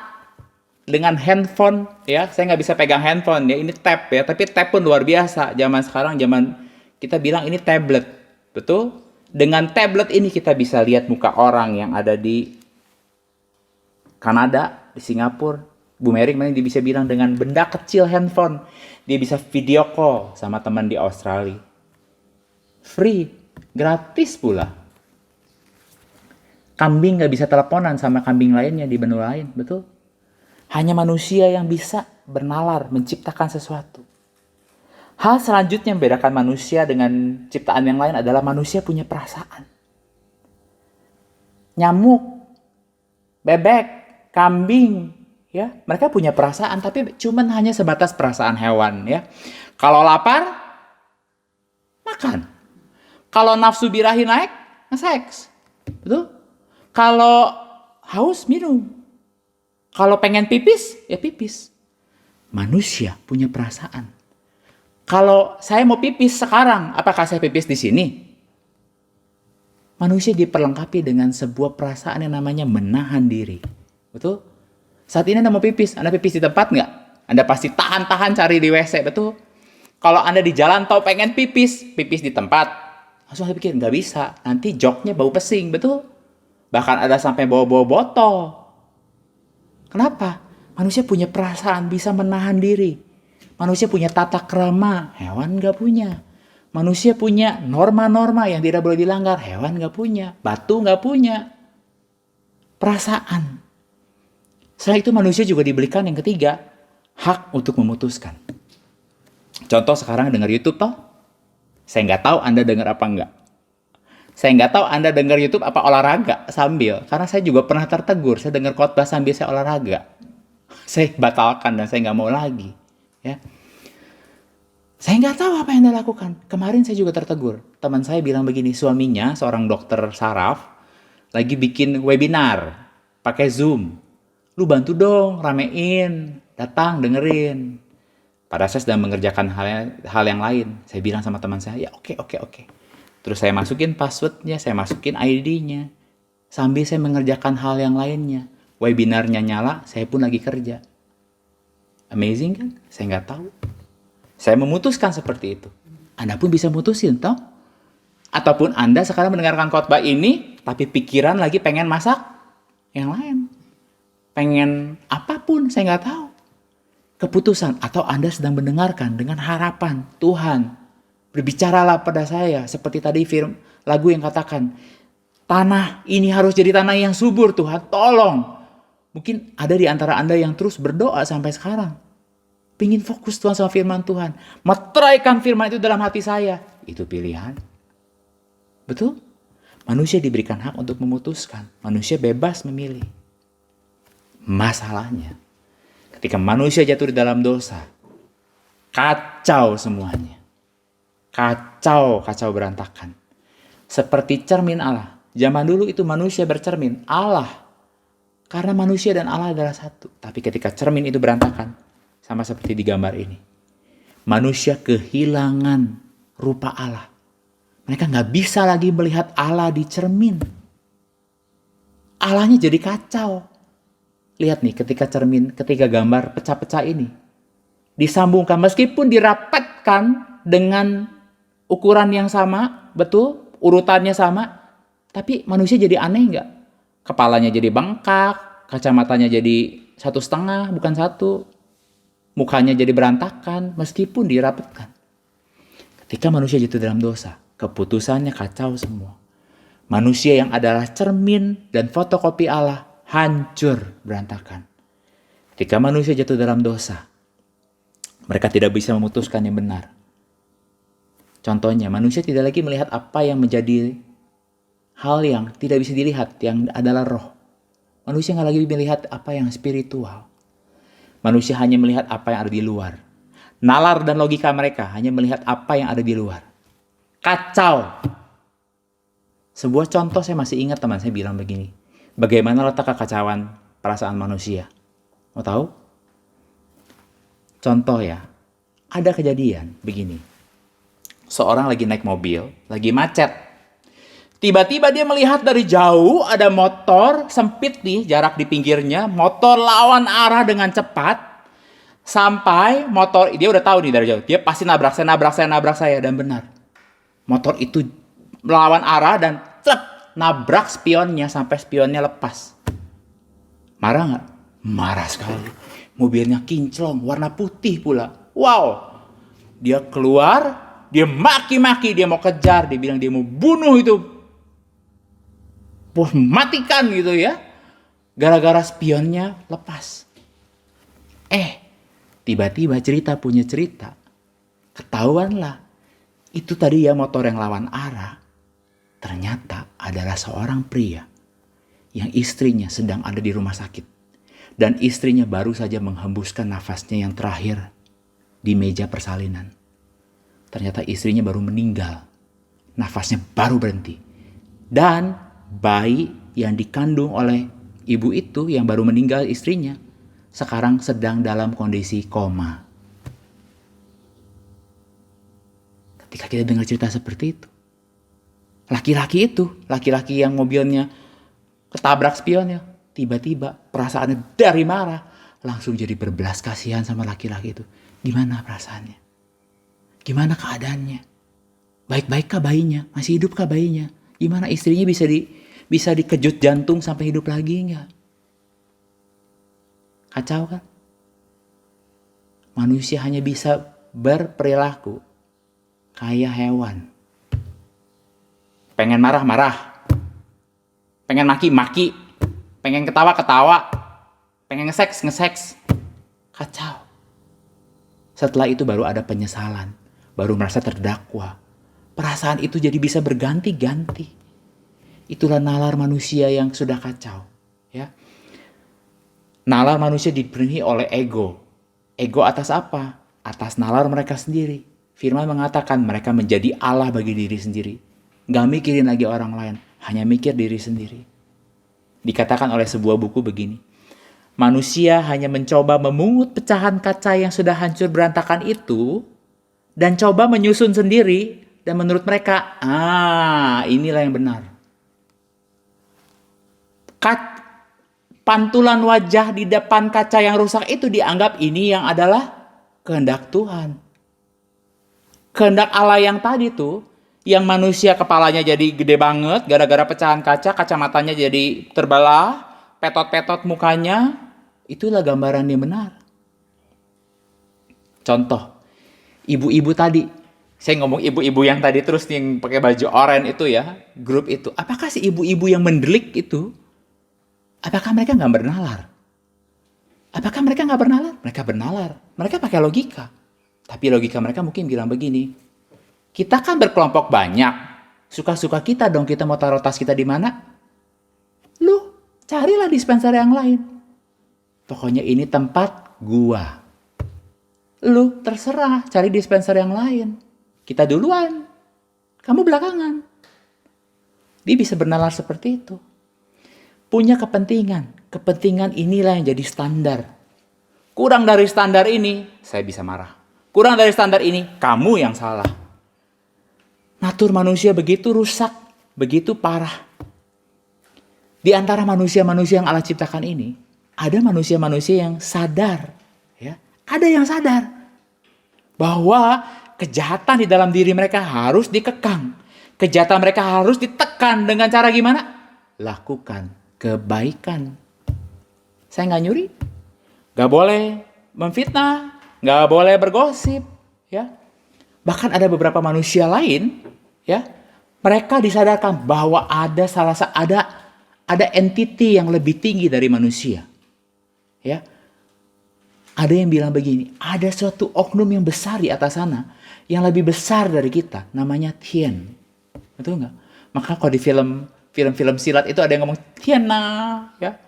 dengan handphone ya, saya nggak bisa pegang handphone ya, ini tab ya, tapi tab pun luar biasa. Zaman sekarang, zaman kita bilang ini tablet, betul? Dengan tablet ini kita bisa lihat muka orang yang ada di Kanada, di Singapura. Bu Mary kemarin dia bisa bilang dengan benda kecil handphone, dia bisa video call sama teman di Australia. Free. Gratis pula. Kambing gak bisa teleponan sama kambing lainnya di benua lain, betul? Hanya manusia yang bisa bernalar, menciptakan sesuatu. Hal selanjutnya yang membedakan manusia dengan ciptaan yang lain adalah manusia punya perasaan. Nyamuk, bebek, kambing, ya, mereka punya perasaan, tapi cuman hanya sebatas perasaan hewan, ya. Kalau lapar, makan. Kalau nafsu birahi naik, seks. Betul? Kalau haus, minum. Kalau pengen pipis, ya pipis. Manusia punya perasaan. Kalau saya mau pipis sekarang, apakah saya pipis di sini? Manusia diperlengkapi dengan sebuah perasaan yang namanya menahan diri. Betul? Saat ini Anda mau pipis, Anda pipis di tempat nggak? Anda pasti tahan-tahan cari di WC, betul? Kalau Anda di jalan tol pengen pipis di tempat. Langsung saya pikir, nggak bisa. Nanti joknya bau pesing, betul? Bahkan ada sampai bawa-bawa botol. Kenapa? Manusia punya perasaan, bisa menahan diri. Manusia punya tata krama, hewan nggak punya. Manusia punya norma-norma yang tidak boleh dilanggar, hewan nggak punya. Batu nggak punya. Perasaan. Selain itu manusia juga diberikan yang ketiga, hak untuk memutuskan. Contoh sekarang dengar YouTube toh? Saya nggak tahu Anda dengar apa enggak. Saya nggak tahu Anda dengar YouTube apa olahraga sambil. Karena saya juga pernah tertegur. Saya dengar khotbah sambil saya olahraga. Saya batalkan dan saya nggak mau lagi. Ya. Saya nggak tahu apa yang Anda lakukan. Kemarin saya juga tertegur. Teman saya bilang begini, suaminya seorang dokter saraf lagi bikin webinar pakai Zoom. Lu bantu dong, ramein, datang dengerin. Pada saya sedang mengerjakan hal yang lain. Saya bilang sama teman saya, ya oke. Terus saya masukin passwordnya, saya masukin ID-nya. Sambil saya mengerjakan hal yang lainnya. Webinarnya nyala, saya pun lagi kerja. Amazing kan? Saya nggak tahu. Saya memutuskan seperti itu. Anda pun bisa mutusin, toh? Ataupun Anda sekarang mendengarkan khotbah ini, tapi pikiran lagi pengen masak yang lain. Pengen apapun, saya nggak tahu. Keputusan, atau Anda sedang mendengarkan dengan harapan Tuhan berbicaralah pada saya seperti tadi lagu yang katakan, tanah ini harus jadi tanah yang subur Tuhan, tolong. Mungkin ada di antara Anda yang terus berdoa sampai sekarang, pingin fokus Tuhan sama firman Tuhan, meteraikan firman itu dalam hati saya. Itu pilihan, betul? Manusia diberikan hak untuk memutuskan, manusia bebas memilih. Masalahnya ketika manusia jatuh di dalam dosa, kacau semuanya. Kacau berantakan. seperti cermin Allah. Zaman dulu itu manusia bercermin, Allah. Karena manusia dan Allah adalah satu. Tapi ketika cermin itu berantakan, sama seperti di gambar ini. Manusia kehilangan rupa Allah. Mereka nggak bisa lagi melihat Allah di cermin. Allahnya jadi kacau. Lihat nih ketika gambar pecah-pecah ini. Disambungkan meskipun dirapatkan dengan ukuran yang sama, betul, urutannya sama. Tapi manusia jadi aneh nggak? Kepalanya jadi bengkak, kacamatanya jadi 1,5 bukan 1. Mukanya jadi berantakan meskipun dirapatkan. Ketika manusia jatuh dalam dosa, keputusannya kacau semua. Manusia yang adalah cermin dan fotokopi Allah hancur berantakan. Ketika manusia jatuh dalam dosa, mereka tidak bisa memutuskan yang benar. Contohnya, manusia tidak lagi melihat apa yang menjadi hal yang tidak bisa dilihat, yang adalah roh. Manusia nggak lagi melihat apa yang spiritual. Manusia hanya melihat apa yang ada di luar. Nalar dan logika mereka hanya melihat apa yang ada di luar. Kacau. Sebuah contoh saya masih ingat teman saya bilang begini. Bagaimana letak kekacauan perasaan manusia? Mau tahu? Contoh ya, ada kejadian begini. Seorang lagi naik mobil, lagi macet. Tiba-tiba dia melihat dari jauh ada motor sempit nih, jarak di pinggirnya. Motor lawan arah dengan cepat. Sampai motor, dia udah tahu nih dari jauh. Dia pasti nabrak saya. Dan benar. Motor itu melawan arah dan nabrak spionnya sampai spionnya lepas. Marah nggak? Marah sekali. Mobilnya kinclong, warna putih pula. Wow. Dia keluar, dia maki-maki, dia mau kejar. Dia bilang dia mau bunuh itu. Bos matikan gitu ya. Gara-gara spionnya lepas. Tiba-tiba punya cerita. Ketahuanlah. Itu tadi ya motor yang lawan arah. Ternyata adalah seorang pria. Yang istrinya sedang ada di rumah sakit. Dan istrinya baru saja menghembuskan nafasnya yang terakhir. Di meja persalinan. Ternyata istrinya baru meninggal. Nafasnya baru berhenti. Dan bayi yang dikandung oleh ibu itu yang baru meninggal istrinya. Sekarang sedang dalam kondisi koma. Ketika kita dengar cerita seperti itu. Laki-laki yang mobilnya ketabrak spionnya. Tiba-tiba perasaannya dari marah. Langsung jadi berbelas kasihan sama laki-laki itu. Gimana perasaannya? Gimana keadaannya? Baik-baikkah bayinya? Masih hidupkah bayinya? Gimana istrinya bisa dikejut jantung sampai hidup lagi enggak? Kacau kan? Manusia hanya bisa berperilaku kayak hewan. Pengen marah-marah. Pengen maki-maki. Pengen ketawa-ketawa. Pengen nge-seks. Kacau. Setelah itu baru ada penyesalan. Baru merasa terdakwa. Perasaan itu jadi bisa berganti-ganti. Itulah nalar manusia yang sudah kacau. Ya. Nalar manusia dipenuhi oleh ego. Ego atas apa? Atas nalar mereka sendiri. Firman mengatakan mereka menjadi Allah bagi diri sendiri. Gak mikirin lagi orang lain. Hanya mikir diri sendiri. Dikatakan oleh sebuah buku begini. Manusia hanya mencoba memungut pecahan kaca yang sudah hancur berantakan itu. Dan coba menyusun sendiri. Dan menurut mereka, inilah yang benar. Pantulan wajah di depan kaca yang rusak itu dianggap ini yang adalah kehendak Tuhan. Kehendak Allah yang tadi tuh, yang manusia kepalanya jadi gede banget gara-gara pecahan kaca, kacamatanya jadi terbelah, petot-petot mukanya, itulah gambaran yang benar. Contoh, ibu-ibu tadi, saya ngomong ibu-ibu yang tadi terus yang pakai baju oranye itu ya, grup itu. Apakah si ibu-ibu yang mendelik itu, apakah mereka nggak bernalar? Apakah mereka nggak bernalar? Mereka bernalar. Mereka pakai logika. Tapi logika mereka mungkin bilang begini. Kita kan berkelompok banyak. Suka-suka kita dong kita mau taruh tas kita di mana. Lu carilah dispenser yang lain. Pokoknya ini tempat gua. Lu terserah cari dispenser yang lain. Kita duluan. Kamu belakangan. Dia bisa bernalar seperti itu. Punya kepentingan. Kepentingan inilah yang jadi standar. Kurang dari standar ini, saya bisa marah. Kurang dari standar ini, kamu yang salah. Natur manusia begitu rusak, begitu parah. Di antara manusia-manusia yang Allah ciptakan ini, ada manusia-manusia yang sadar. Ya, ada yang sadar bahwa kejahatan di dalam diri mereka harus dikekang. Kejahatan mereka harus ditekan dengan cara gimana? Lakukan kebaikan. Saya nggak nyuri, nggak boleh memfitnah, nggak boleh bergosip, ya. Bahkan ada beberapa manusia lain, ya, mereka disadarkan bahwa ada entiti yang lebih tinggi dari manusia, ya. Ada yang bilang begini, ada suatu oknum yang besar di atas sana, yang lebih besar dari kita, namanya Tien. Betul nggak? Maka kalau di film-film silat itu ada yang ngomong Tiana, ya.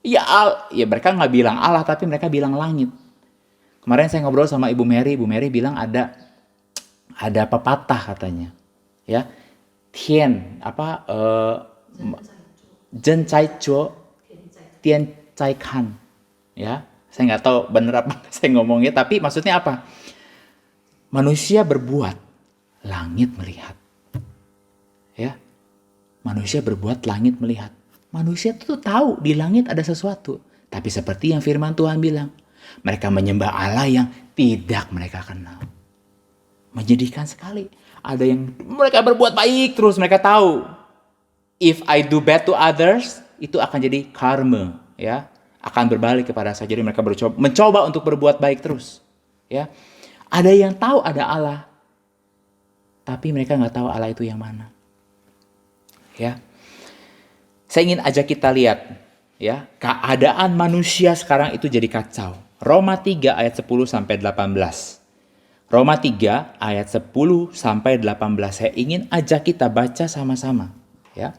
Ya mereka nggak bilang Allah, tapi mereka bilang langit. Kemarin saya ngobrol sama Ibu Mary bilang ada pepatah katanya, ya. Tien Jen Cai Chuo Tien Cai Kan, ya. Saya nggak tahu bener apa saya ngomongnya, tapi maksudnya apa? Manusia berbuat, langit melihat. Ya, manusia berbuat, langit melihat. Manusia itu tahu di langit ada sesuatu. Tapi seperti yang firman Tuhan bilang, mereka menyembah Allah yang tidak mereka kenal. Menyedihkan sekali. Ada yang mereka berbuat baik terus, mereka tahu. If I do bad to others, itu akan jadi karma. Ya, akan berbalik kepada saya. Jadi mereka mencoba untuk berbuat baik terus. Ya, ada yang tahu ada Allah. Tapi mereka nggak tahu Allah itu yang mana. Ya, saya ingin ajak kita lihat, ya, keadaan manusia sekarang itu jadi kacau. Roma 3 ayat 10 sampai 18. Roma 3 ayat 10 sampai 18. Saya ingin ajak kita baca sama-sama, ya.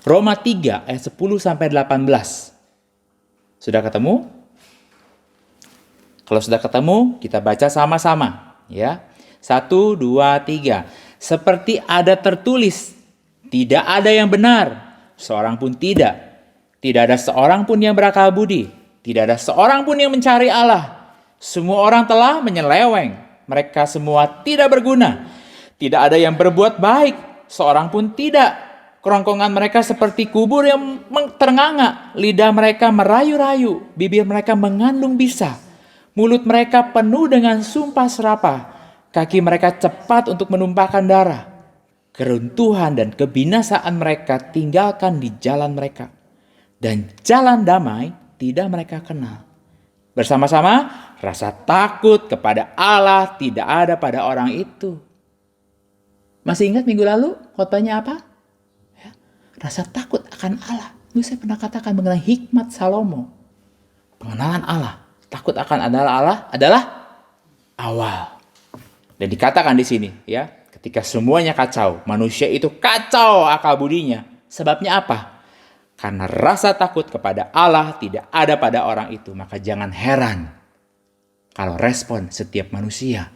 Roma 3 ayat 10 sampai 18. Sudah ketemu? Kalau sudah ketemu, kita baca sama-sama, ya. 1 2 3. Seperti ada tertulis, tidak ada yang benar, seorang pun tidak. Tidak ada seorang pun yang berakal budi. Tidak ada seorang pun yang mencari Allah. Semua orang telah menyeleweng. Mereka semua tidak berguna. Tidak ada yang berbuat baik, seorang pun tidak. Kerongkongan mereka seperti kubur yang ternganga. Lidah mereka merayu-rayu, bibir mereka mengandung bisa. Mulut mereka penuh dengan sumpah serapah. Kaki mereka cepat untuk menumpahkan darah. Keruntuhan dan kebinasaan mereka tinggalkan di jalan mereka. Dan jalan damai tidak mereka kenal. Bersama-sama, rasa takut kepada Allah tidak ada pada orang itu. Masih ingat minggu lalu khotbahnya apa? Ya, rasa takut akan Allah. Dulu saya pernah katakan mengenai hikmat Salomo. Pengenalan Allah. Takut akan Allah adalah awal. Dan dikatakan di sini, ya. Ketika semuanya kacau, manusia itu kacau akal budinya. Sebabnya apa? Karena rasa takut kepada Allah tidak ada pada orang itu. Maka jangan heran kalau respon setiap manusia,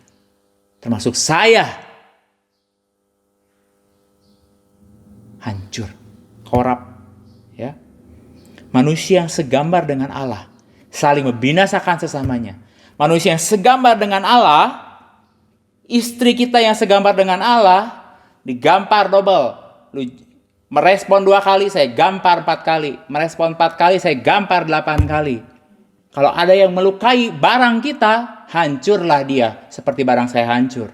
termasuk saya, hancur, korup. Ya. Manusia yang segambar dengan Allah saling membinasakan sesamanya. Manusia yang segambar dengan Allah, istri kita yang segambar dengan Allah, digampar double. Merespon 2 kali, saya gampar 4 kali. Merespon 4 kali, saya gampar 8 kali. Kalau ada yang melukai barang kita, hancurlah dia. Seperti barang saya hancur.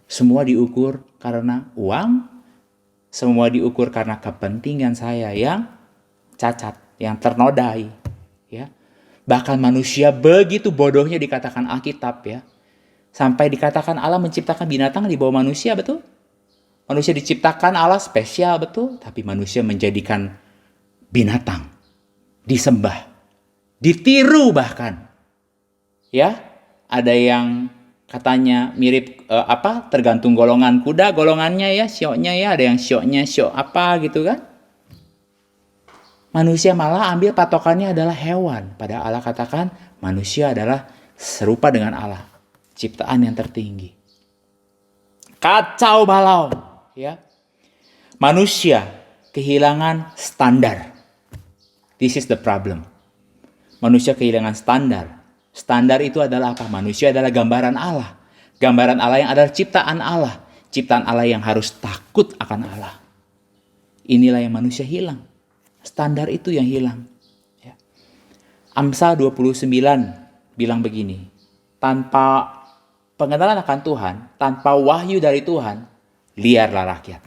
Semua diukur karena uang. Semua diukur karena kepentingan saya yang cacat, yang ternodai. Ya. Bahkan manusia begitu bodohnya dikatakan Alkitab, ya. Sampai dikatakan Allah menciptakan binatang di bawah manusia, betul? Manusia diciptakan Allah spesial, betul? Tapi manusia menjadikan binatang disembah, ditiru bahkan. Ya, ada yang katanya mirip tergantung golongan kuda, golongannya ya, syoknya ya, ada yang syoknya syok apa gitu kan. Manusia malah ambil patokannya adalah hewan. Padahal Allah katakan manusia adalah serupa dengan Allah, ciptaan yang tertinggi. Kacau balau, ya. Manusia kehilangan standar. This is the problem. Manusia kehilangan standar. Standar itu adalah apa? Manusia adalah gambaran Allah. Gambaran Allah yang adalah ciptaan Allah. Ciptaan Allah yang harus takut akan Allah. Inilah yang manusia hilang. Standar itu yang hilang. Ya. Amsal 29 bilang begini. Tanpa pengenalan akan Tuhan, tanpa wahyu dari Tuhan, liarlah rakyat.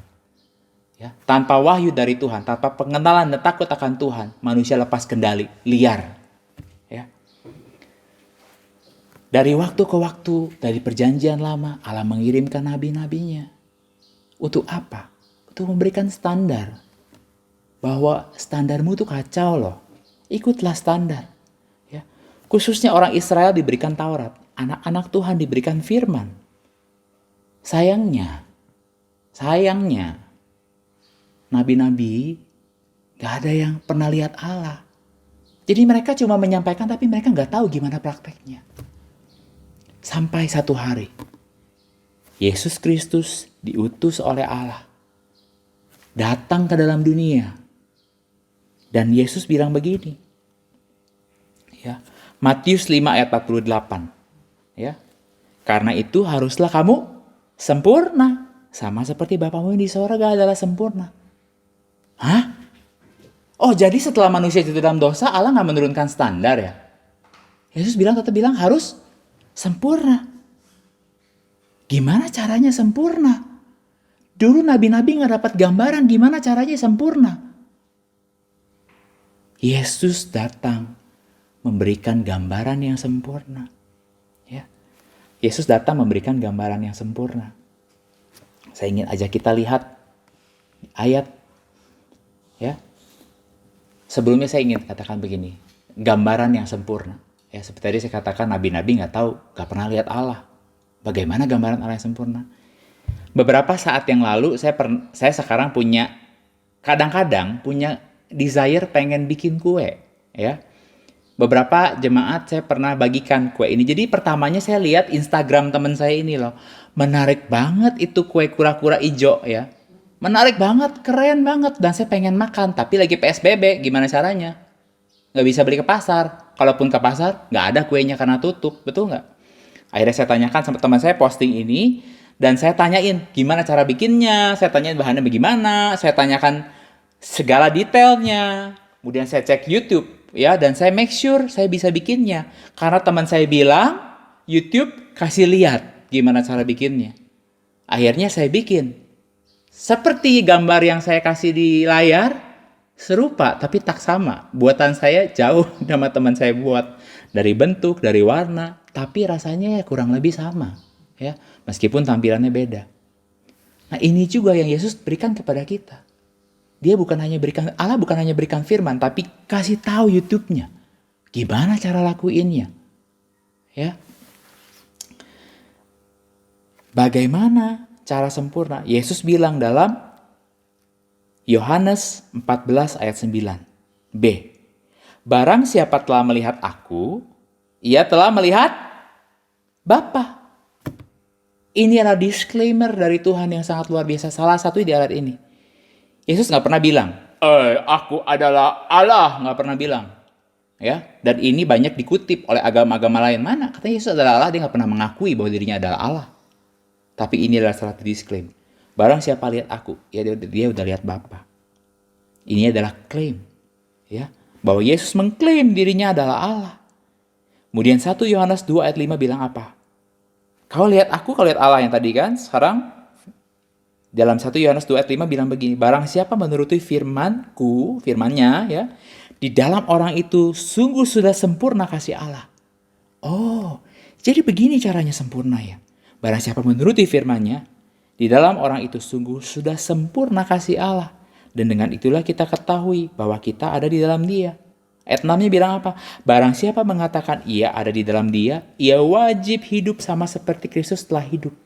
Ya. Tanpa wahyu dari Tuhan, tanpa pengenalan dan takut akan Tuhan, manusia lepas kendali, liar. Ya. Dari waktu ke waktu, dari perjanjian lama, Allah mengirimkan nabi-nabinya. Untuk apa? Untuk memberikan standar. Bahwa standarmu itu kacau loh. Ikutlah standar. Ya. Khususnya orang Israel diberikan Taurat. Anak-anak Tuhan diberikan firman. Sayangnya, nabi-nabi gak ada yang pernah lihat Allah. Jadi mereka cuma menyampaikan tapi mereka gak tahu gimana prakteknya. Sampai satu hari, Yesus Kristus diutus oleh Allah. Datang ke dalam dunia. Dan Yesus bilang begini. Ya, Matius 5 ayat 48. Ya. Karena itu haruslah kamu sempurna. Sama seperti Bapamu yang di sorga adalah sempurna. Hah? Oh, jadi setelah manusia itu dalam dosa, Allah gak menurunkan standar ya? Yesus tetap bilang harus sempurna. Gimana caranya sempurna? Dulu nabi-nabi gak dapat gambaran gimana caranya sempurna. Yesus datang memberikan gambaran yang sempurna. Ya. Yesus datang memberikan gambaran yang sempurna. Saya ingin ajak kita lihat ayat. Ya. Sebelumnya saya ingin katakan begini. Gambaran yang sempurna. Ya, seperti tadi saya katakan nabi-nabi gak tahu, gak pernah lihat Allah. Bagaimana gambaran Allah yang sempurna? Beberapa saat yang lalu saya sekarang kadang-kadang punya desire pengen bikin kue. Ya. Beberapa jemaat saya pernah bagikan kue ini. Jadi pertamanya saya lihat Instagram teman saya ini loh. Menarik banget itu kue kura-kura ijo ya. Menarik banget, keren banget. Dan saya pengen makan, tapi lagi PSBB, gimana caranya? Gak bisa beli ke pasar. Kalaupun ke pasar, gak ada kuenya karena tutup. Betul gak? Akhirnya saya tanyakan sama teman saya posting ini. Dan saya tanyain gimana cara bikinnya. Saya tanyain bahannya bagaimana. Saya tanyakan segala detailnya. Kemudian saya cek YouTube. Ya, dan saya make sure saya bisa bikinnya. Karena teman saya bilang, YouTube kasih lihat gimana cara bikinnya. Akhirnya saya bikin. Seperti gambar yang saya kasih di layar, serupa tapi tak sama. Buatan saya jauh sama teman saya buat. Dari bentuk, dari warna, tapi rasanya ya kurang lebih sama. Ya, meskipun tampilannya beda. Nah, ini juga yang Yesus berikan kepada kita. Allah bukan hanya berikan firman, tapi kasih tahu YouTube-nya. Gimana cara lakuinnya? Ya. Bagaimana cara sempurna? Yesus bilang dalam Yohanes 14 ayat 9. B. Barang siapa telah melihat aku, ia telah melihat Bapa. Ini adalah disclaimer dari Tuhan yang sangat luar biasa. Salah satu di ayat ini. Yesus gak pernah bilang, aku adalah Allah. Gak pernah bilang. Ya, dan ini banyak dikutip oleh agama-agama lain. Mana? Katanya Yesus adalah Allah, dia gak pernah mengakui bahwa dirinya adalah Allah. Tapi ini adalah salah satu disclaim. Barang siapa lihat aku, ya dia udah lihat Bapa. Ini adalah klaim. Ya, bahwa Yesus mengklaim dirinya adalah Allah. Kemudian 1 Yohanes 2 ayat 5 bilang apa? Kau lihat aku, kau lihat Allah yang tadi kan? Sekarang dalam 1 Yohanes 2 ayat 5 bilang begini, barang siapa menuruti firmannya ya, di dalam orang itu sungguh sudah sempurna kasih Allah. Oh, jadi begini caranya sempurna ya. Barang siapa menuruti firmannya, di dalam orang itu sungguh sudah sempurna kasih Allah. Dan dengan itulah kita ketahui bahwa kita ada di dalam Dia. Ayat 6-nya bilang apa? Barang siapa mengatakan ia ada di dalam Dia, ia wajib hidup sama seperti Kristus telah hidup.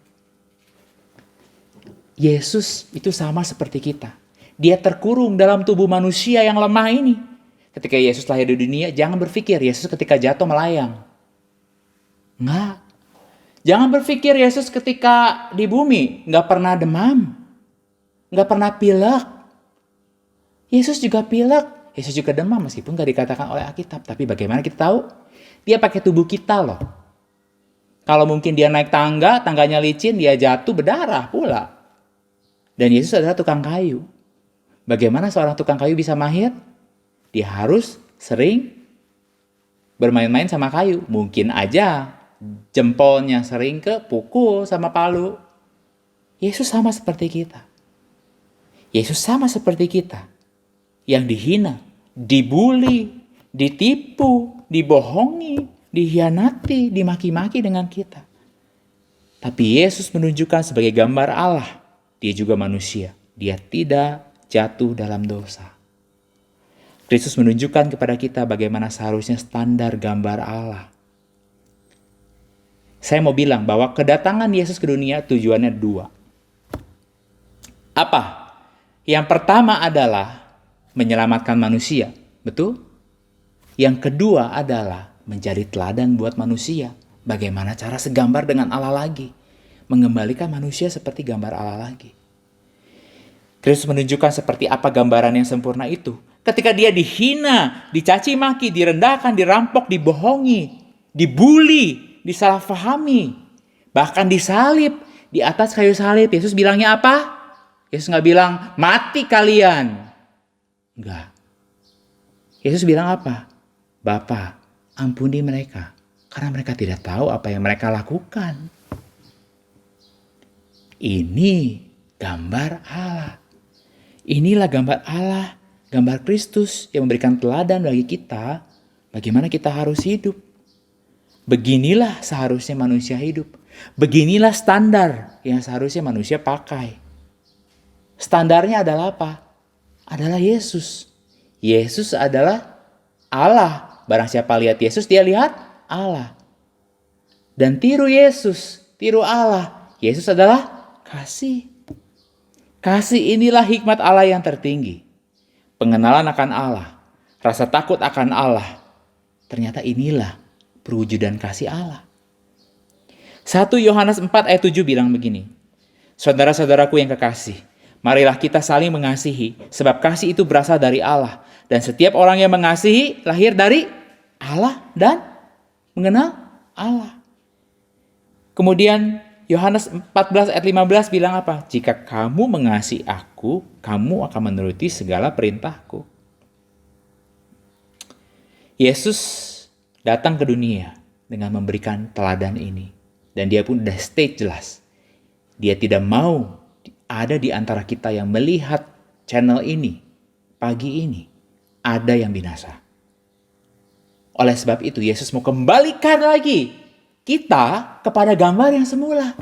Yesus itu sama seperti kita. Dia terkurung dalam tubuh manusia yang lemah ini. Ketika Yesus lahir di dunia, jangan berpikir Yesus ketika jatuh melayang. Enggak. Jangan berpikir Yesus ketika di bumi nggak pernah demam. nggak pernah pilek. Yesus juga pilek, Yesus juga demam meskipun nggak dikatakan oleh Alkitab. Tapi bagaimana kita tahu? Dia pakai tubuh kita loh. Kalau mungkin dia naik tangga, tangganya licin, dia jatuh berdarah pula. Dan Yesus adalah tukang kayu. Bagaimana seorang tukang kayu bisa mahir? Dia harus sering bermain-main sama kayu. Mungkin aja jempolnya sering kepukul sama palu. Yesus sama seperti kita. Yesus sama seperti kita. Yang dihina, dibully, ditipu, dibohongi, dihianati, dimaki-maki dengan kita. Tapi Yesus menunjukkan sebagai gambar Allah. Dia juga manusia. Dia tidak jatuh dalam dosa. Kristus menunjukkan kepada kita bagaimana seharusnya standar gambar Allah. Saya mau bilang bahwa kedatangan Yesus ke dunia tujuannya 2. Apa? Yang pertama adalah menyelamatkan manusia. Betul? Yang kedua adalah menjadi teladan buat manusia. Bagaimana cara segambar dengan Allah lagi. Mengembalikan manusia seperti gambar Allah lagi. Kristus menunjukkan seperti apa gambaran yang sempurna itu. Ketika dia dihina, dicaci maki, direndahkan, dirampok, dibohongi, dibully, disalahfahami, bahkan disalib di atas kayu salib. Yesus bilangnya apa? Yesus nggak bilang mati kalian. Enggak. Yesus bilang apa? Bapa, ampuni mereka karena mereka tidak tahu apa yang mereka lakukan. Ini gambar Allah. Inilah gambar Allah, gambar Kristus yang memberikan teladan bagi kita bagaimana kita harus hidup. Beginilah seharusnya manusia hidup. Beginilah standar yang seharusnya manusia pakai. Standarnya adalah apa? Adalah Yesus. Yesus adalah Allah. Barang siapa lihat Yesus, dia lihat Allah. Dan tiru Yesus, tiru Allah. Yesus adalah kasih. Kasih inilah hikmat Allah yang tertinggi. Pengenalan akan Allah, rasa takut akan Allah. Ternyata inilah perwujudan kasih Allah. 1 Yohanes 4 ayat 7 bilang begini. Saudara-saudaraku yang kekasih, marilah kita saling mengasihi, sebab kasih itu berasal dari Allah. Dan setiap orang yang mengasihi lahir dari Allah dan mengenal Allah. Kemudian Yohanes 14 ayat 15 bilang apa? Jika kamu mengasihi aku, kamu akan menuruti segala perintahku. Yesus datang ke dunia dengan memberikan teladan ini. Dan dia pun udah state jelas. Dia tidak mau ada di antara kita yang melihat channel ini, pagi ini, ada yang binasa. Oleh sebab itu Yesus mau kembalikan lagi kita kepada gambar yang semula.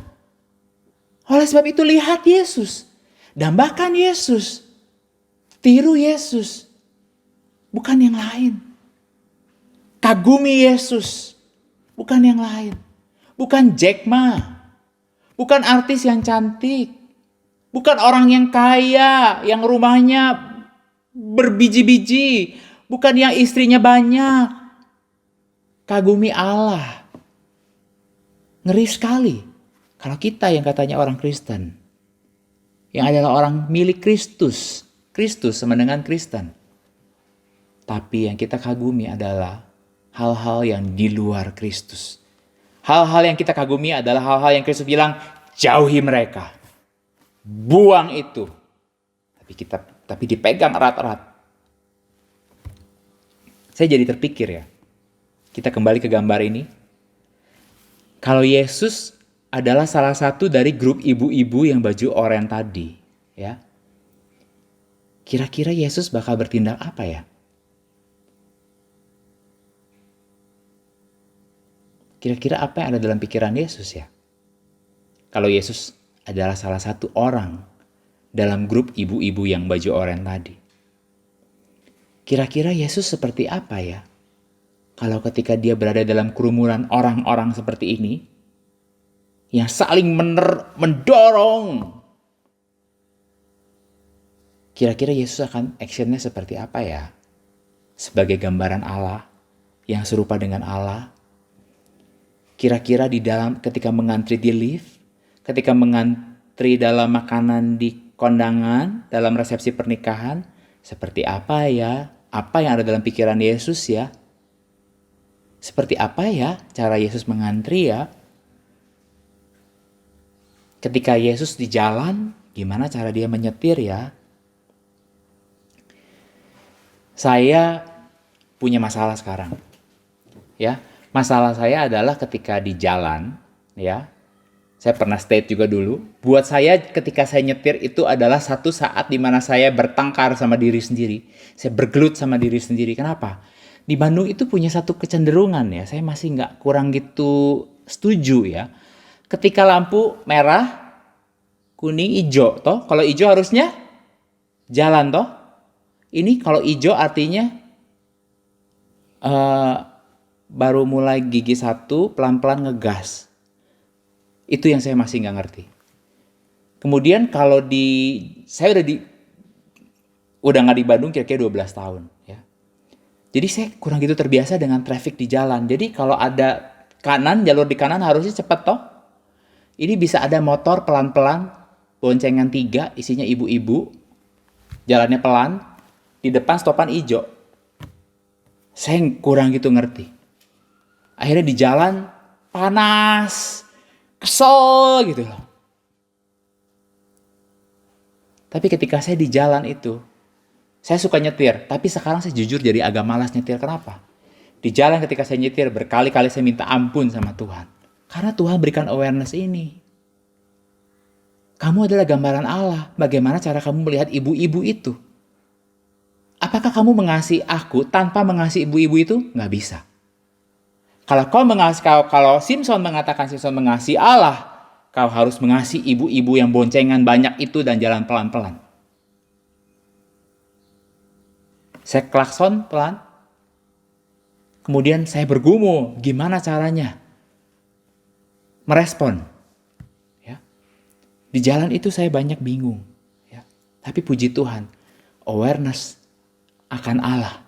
Oleh sebab itu lihat Yesus. Dambakan Yesus. Tiru Yesus. Bukan yang lain. Kagumi Yesus. Bukan yang lain. Bukan Jack Ma. Bukan artis yang cantik. Bukan orang yang kaya. Yang rumahnya berbiji-biji. Bukan yang istrinya banyak. Kagumi Allah. Ngeri sekali kalau kita yang katanya orang Kristen, yang adalah orang milik Kristus, Kristus sama dengan Kristen. Tapi yang kita kagumi adalah hal-hal yang di luar Kristus. Hal-hal yang kita kagumi adalah hal-hal yang Kristus bilang, jauhi mereka. Buang itu. Tapi dipegang erat-erat. Saya jadi terpikir ya. Kita kembali ke gambar ini. Kalau Yesus adalah salah satu dari grup ibu-ibu yang baju oranye tadi, ya. Kira-kira Yesus bakal bertindak apa ya? Kira-kira apa yang ada dalam pikiran Yesus ya? Kalau Yesus adalah salah satu orang dalam grup ibu-ibu yang baju oranye tadi. Kira-kira Yesus seperti apa ya? Kalau ketika dia berada dalam kerumunan orang-orang seperti ini, yang saling mendorong, kira-kira Yesus akan actionnya seperti apa ya? Sebagai gambaran Allah, yang serupa dengan Allah. Kira-kira di dalam ketika mengantri di lift, ketika mengantri dalam makanan di kondangan, dalam resepsi pernikahan, seperti apa ya? Apa yang ada dalam pikiran Yesus ya? Seperti apa ya cara Yesus mengantri ya? Ketika Yesus di jalan, gimana cara dia menyetir ya? Saya punya masalah sekarang. Ya, masalah saya adalah ketika di jalan, ya. Saya pernah state juga dulu, buat saya ketika saya nyetir itu adalah satu saat di mana saya bertengkar sama diri sendiri. Saya bergelut sama diri sendiri. Kenapa? Di Bandung itu punya satu kecenderungan ya, saya masih kurang gitu setuju ya. Ketika lampu merah, kuning, hijau, toh kalau hijau harusnya jalan toh. Ini kalau hijau artinya baru mulai gigi 1, pelan-pelan ngegas. Itu yang saya masih nggak ngerti. Kemudian kalau saya udah nggak di Bandung kira-kira 12 tahun ya. Jadi saya kurang gitu terbiasa dengan traffic di jalan. Jadi kalau ada jalur di kanan harusnya cepat toh. Ini bisa ada motor pelan-pelan, boncengan 3, isinya ibu-ibu, jalannya pelan, di depan stopan hijau. Saya kurang gitu ngerti. Akhirnya di jalan panas, kesel gitu loh. Tapi ketika saya di jalan itu, saya suka nyetir. Tapi sekarang saya jujur jadi agak malas nyetir. Kenapa? Di jalan ketika saya nyetir, berkali-kali saya minta ampun sama Tuhan. Karena Tuhan berikan awareness ini. Kamu adalah gambaran Allah. Bagaimana cara kamu melihat ibu-ibu itu? Apakah kamu mengasihi aku tanpa mengasihi ibu-ibu itu? Nggak bisa. Kalau Simpson mengatakan Simpson mengasihi Allah, kau harus mengasihi ibu-ibu yang boncengan banyak itu dan jalan pelan-pelan. Saya klakson pelan. Kemudian saya bergumul, gimana caranya merespon? Ya. Di jalan itu saya banyak bingung. Ya. Tapi puji Tuhan, awareness akan Allah,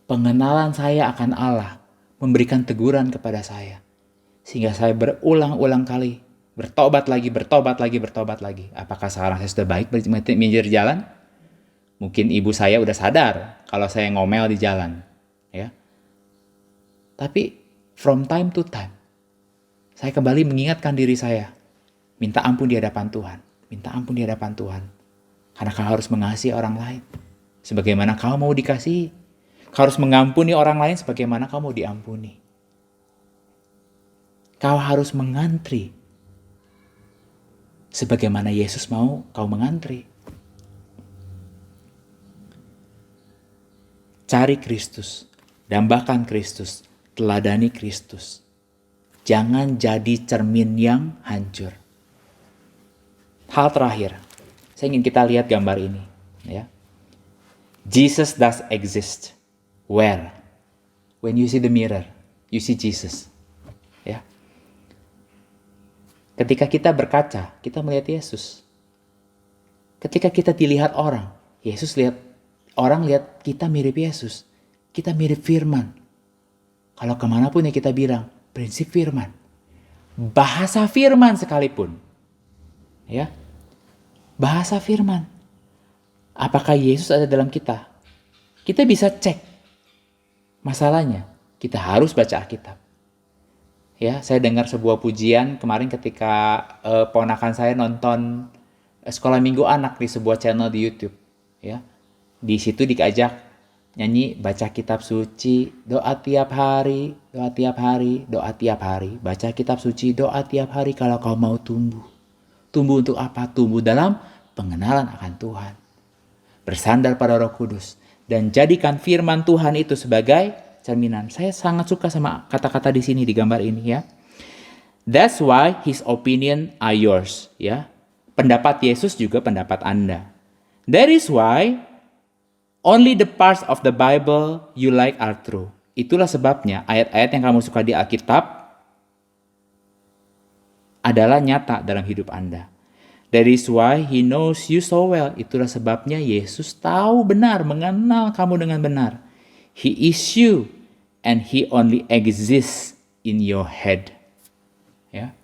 pengenalan saya akan Allah, memberikan teguran kepada saya. Sehingga saya berulang-ulang kali bertobat lagi. Apakah sekarang saya sudah baik menjadi jalan? Mungkin ibu saya udah sadar kalau saya ngomel di jalan. Ya. Tapi from time to time, saya kembali mengingatkan diri saya. Minta ampun di hadapan Tuhan. Karena kau harus mengasihi orang lain. Sebagaimana kau mau dikasihi. Kau harus mengampuni orang lain sebagaimana kau mau diampuni. Kau harus mengantri. Sebagaimana Yesus mau kau mengantri. Cari Kristus. Dambakan Kristus. Teladani Kristus. Jangan jadi cermin yang hancur. Hal terakhir. Saya ingin kita lihat gambar ini. Ya. Jesus does exist. Where? When you see the mirror, you see Jesus. Ya. Ketika kita berkaca, kita melihat Yesus. Ketika kita dilihat orang, orang lihat kita mirip Yesus. Kita mirip firman. Kalau kemanapun yang kita bilang, prinsip firman. Bahasa firman sekalipun. Ya. Bahasa firman. Apakah Yesus ada dalam kita? Kita bisa cek. Masalahnya, kita harus baca Alkitab. Ya, saya dengar sebuah pujian kemarin ketika ponakan saya nonton Sekolah Minggu Anak di sebuah channel di YouTube. Ya, di situ diajak nyanyi baca kitab suci, doa tiap hari, baca kitab suci, doa tiap hari kalau kau mau tumbuh. Tumbuh untuk apa? Tumbuh dalam pengenalan akan Tuhan. Bersandar pada Roh Kudus dan jadikan firman Tuhan itu sebagai cerminan. Saya sangat suka sama kata-kata di sini di gambar ini ya. That's why his opinion are yours ya. Pendapat Yesus juga pendapat Anda. That is why only the parts of the Bible you like are true. Itulah sebabnya ayat-ayat yang kamu suka di Alkitab adalah nyata dalam hidup Anda. That is why he knows you so well. Itulah sebabnya Yesus tahu benar, mengenal kamu dengan benar. He is you and he only exists in your head. Ya.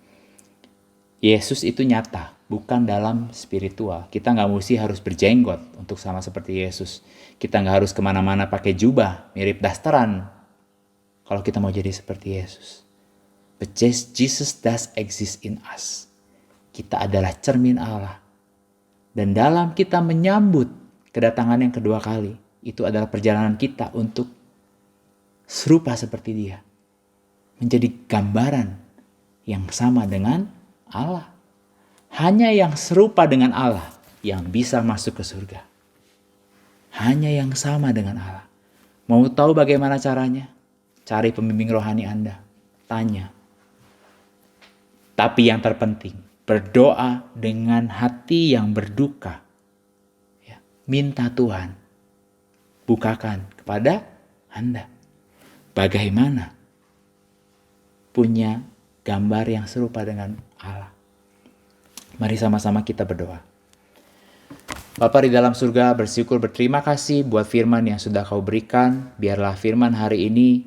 Yesus itu nyata. bukan dalam spiritual. Kita nggak mesti harus berjenggot untuk sama seperti Yesus. Kita nggak harus kemana-mana pakai jubah, mirip dasteran. Kalau kita mau jadi seperti Yesus. But Jesus does exist in us. Kita adalah cermin Allah. Dan dalam kita menyambut kedatangan yang kedua kali, itu adalah perjalanan kita untuk serupa seperti Dia. Menjadi gambaran yang sama dengan Allah. Hanya yang serupa dengan Allah yang bisa masuk ke surga. Hanya yang sama dengan Allah. Mau tahu bagaimana caranya? Cari pembimbing rohani Anda. Tanya. Tapi yang terpenting, berdoa dengan hati yang berduka. Ya, minta Tuhan bukakan kepada Anda. Bagaimana punya gambar yang serupa dengan Allah. Mari sama-sama kita berdoa. Bapa di dalam surga, bersyukur berterima kasih buat firman yang sudah Kau berikan. Biarlah firman hari ini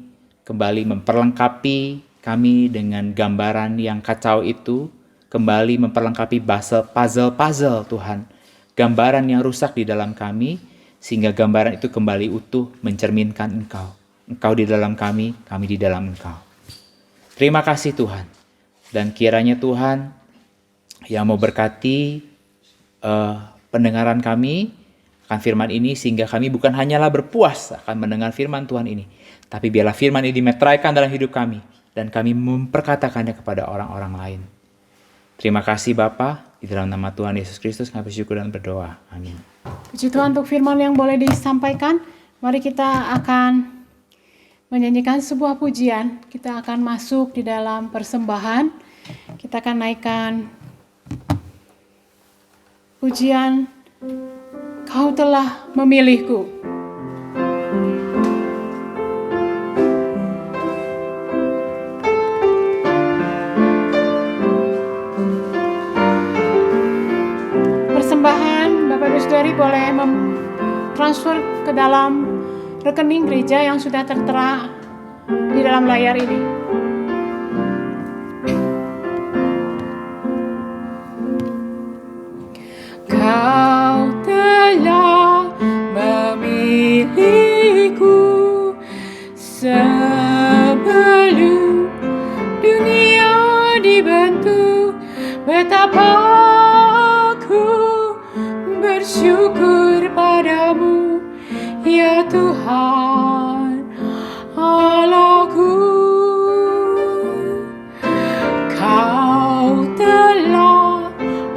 kembali memperlengkapi kami dengan gambaran yang kacau itu. Kembali memperlengkapi puzzle-puzzle Tuhan. Gambaran yang rusak di dalam kami. Sehingga gambaran itu kembali utuh mencerminkan Engkau. Engkau di dalam kami di dalam Engkau. Terima kasih Tuhan. Dan kiranya Tuhan yang mau berkati pendengaran kami akan firman ini, sehingga kami bukan hanyalah berpuas akan mendengar firman Tuhan ini, tapi biarlah firman ini dimeteraikan dalam hidup kami dan kami memperkatakannya kepada orang-orang lain. Terima kasih Bapa, di dalam nama Tuhan Yesus Kristus kami bersyukur dan berdoa. Amin. Puji Tuhan untuk firman yang boleh disampaikan. Mari kita akan menyanyikan sebuah pujian. Kita akan masuk di dalam persembahan. Kita akan naikkan pujian Kau telah memilihku. Persembahan Bapak Ibu Saudari boleh transfer ke dalam rekening gereja yang sudah tertera di dalam layar ini. Kau telah memilihku sebelum dunia dibentuk. Betapa aku bersyukur padamu, ya Tuhan Allahku. Kau telah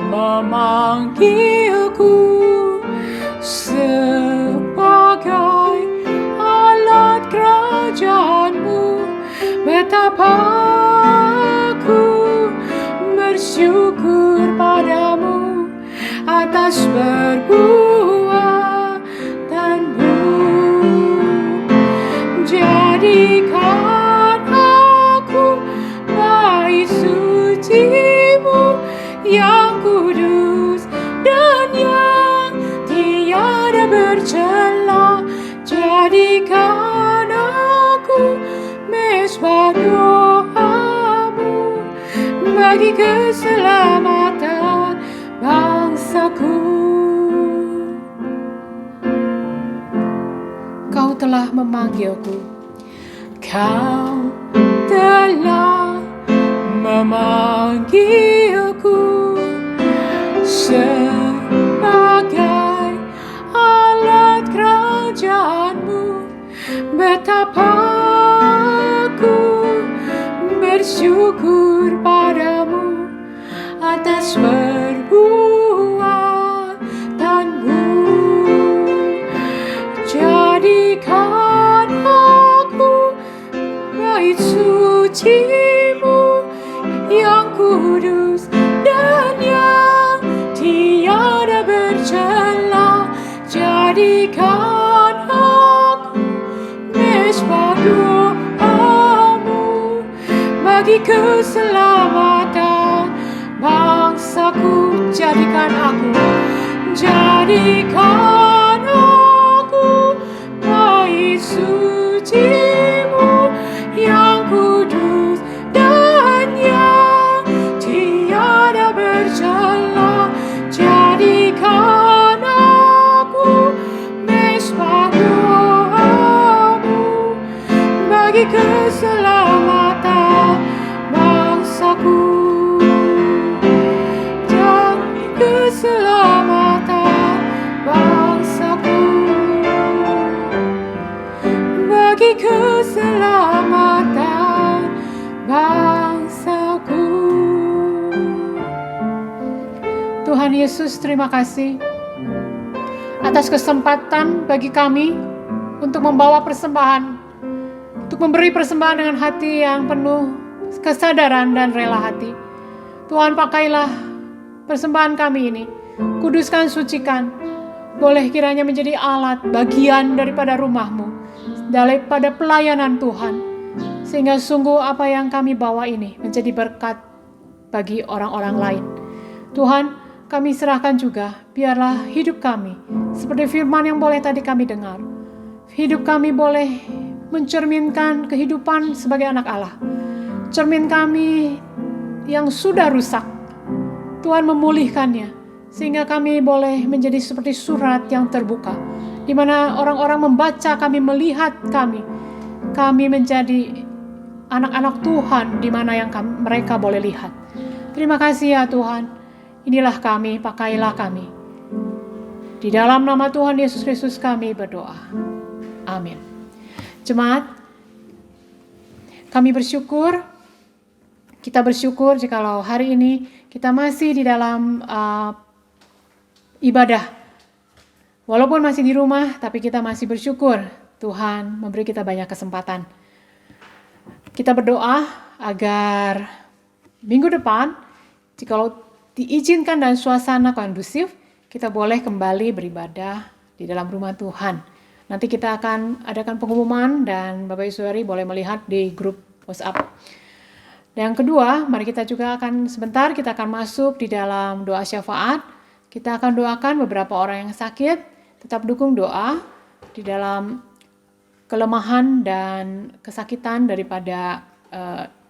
memanggilku sebagai alat kerajaanmu. Betapa aku bersyukur padamu atas perbuatanmu. Jadikan aku bait suci-Mu yang kudus dan yang tiada bercela. Jadikan aku mezbah doa-Mu bagi keselamatan bangsaku. Kau telah memanggilku. Kau telah memanggilku sebagai alat kerajaan-Mu. Betapa aku bersyukur padamu atas perbuatanmu. Jadikan aku bait suci-Mu yang kudus dan yang tiada bercela. Jadikan aku mezbah doa-Mu bagi keselamatan bangsaku. Jadikan aku bait suci-Mu yang kudus dan yang tiada bercela. Yesus, terima kasih atas kesempatan bagi kami untuk membawa persembahan, untuk memberi persembahan dengan hati yang penuh kesadaran dan rela hati. Tuhan, pakailah persembahan kami ini, kuduskan, sucikan, boleh kiranya menjadi alat bagian daripada rumah-Mu, daripada pelayanan Tuhan, sehingga sungguh apa yang kami bawa ini menjadi berkat bagi orang-orang lain. Tuhan, kami serahkan juga, biarlah hidup kami seperti firman yang boleh tadi kami dengar. Hidup kami boleh mencerminkan kehidupan sebagai anak Allah. Cermin kami yang sudah rusak, Tuhan memulihkannya, sehingga kami boleh menjadi seperti surat yang terbuka, di mana orang-orang membaca kami, melihat kami menjadi anak-anak Tuhan, di mana yang mereka boleh lihat. Terima kasih ya Tuhan. Inilah kami, pakailah kami. Di dalam nama Tuhan Yesus Kristus kami berdoa. Amin. Jemaat, kami bersyukur, kita bersyukur jikalau hari ini kita masih di dalam ibadah. Walaupun masih di rumah, tapi kita masih bersyukur Tuhan memberi kita banyak kesempatan. Kita berdoa agar minggu depan, jikalau diizinkan dan suasana kondusif, kita boleh kembali beribadah di dalam rumah Tuhan. Nanti kita akan adakan pengumuman dan Bapak Ibu Saudari boleh melihat di grup WhatsApp. Dan yang kedua, mari kita juga akan sebentar kita akan masuk di dalam doa syafaat. Kita akan doakan beberapa orang yang sakit, tetap dukung doa di dalam kelemahan dan kesakitan daripada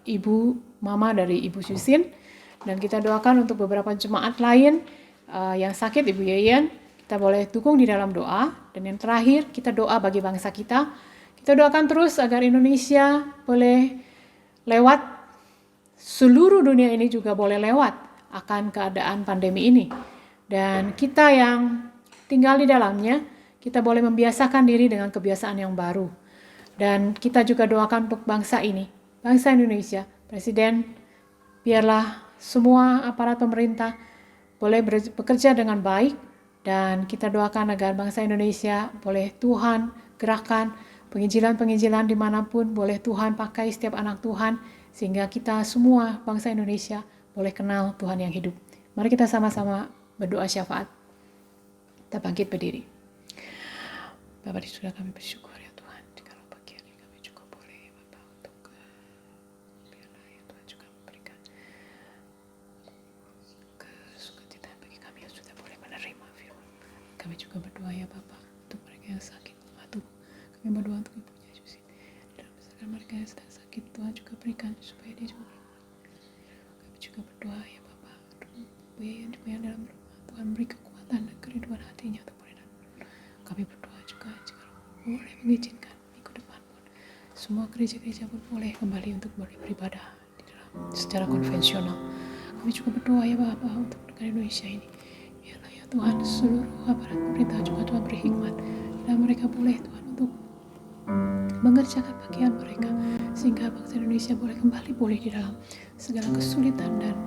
ibu mama dari Ibu Susin. Dan kita doakan untuk beberapa jemaat lain yang sakit, Ibu Yeyen, kita boleh dukung di dalam doa. Dan yang terakhir, kita doa bagi bangsa kita. Kita doakan terus agar Indonesia boleh lewat, seluruh dunia ini juga boleh lewat akan keadaan pandemi ini. Dan kita yang tinggal di dalamnya, kita boleh membiasakan diri dengan kebiasaan yang baru. Dan kita juga doakan untuk bangsa ini, bangsa Indonesia, Presiden, biarlah semua aparat pemerintah boleh bekerja dengan baik, dan kita doakan agar bangsa Indonesia boleh Tuhan gerakkan penginjilan-penginjilan dimanapun, boleh Tuhan pakai setiap anak Tuhan, sehingga kita semua bangsa Indonesia boleh kenal Tuhan yang hidup. Mari kita sama-sama berdoa syafaat. Kita bangkit berdiri. Bapak di surga, kami bersyukur ya Tuhan, jikalau bagian ini kami juga boleh Bapak untuk biarlah ya Tuhan juga memberikan kesukacita bagi kami yang sudah boleh menerima firman. Kami juga berdoa ya Bapak untuk mereka yang sakit lemah tubuh. Kami berdoa untuk ibunya Susi. Dan misalkan mereka yang sedang sakit, Tuhan juga berikan supaya dia juga berkuat. Kami juga berdoa ya Bapak untuk Bu Yeyen juga yang dalam rumah. Tuhan beri kekuatan dan kerinduan hatinya untuk boleh dan kami berdoa juga jika boleh mengizinkan minggu depan pun semua gereja-gereja pun boleh kembali untuk beribadah di dalam secara konvensional. Kami juga berdoa ya Bapak untuk negara Indonesia ini. Biarlah ya Tuhan seluruh aparat pemerintah juga Tuhan beri hikmat dan mereka boleh Tuhan untuk mengerjakan bagian mereka sehingga bangsa Indonesia boleh kembali pulih di dalam segala kesulitan dan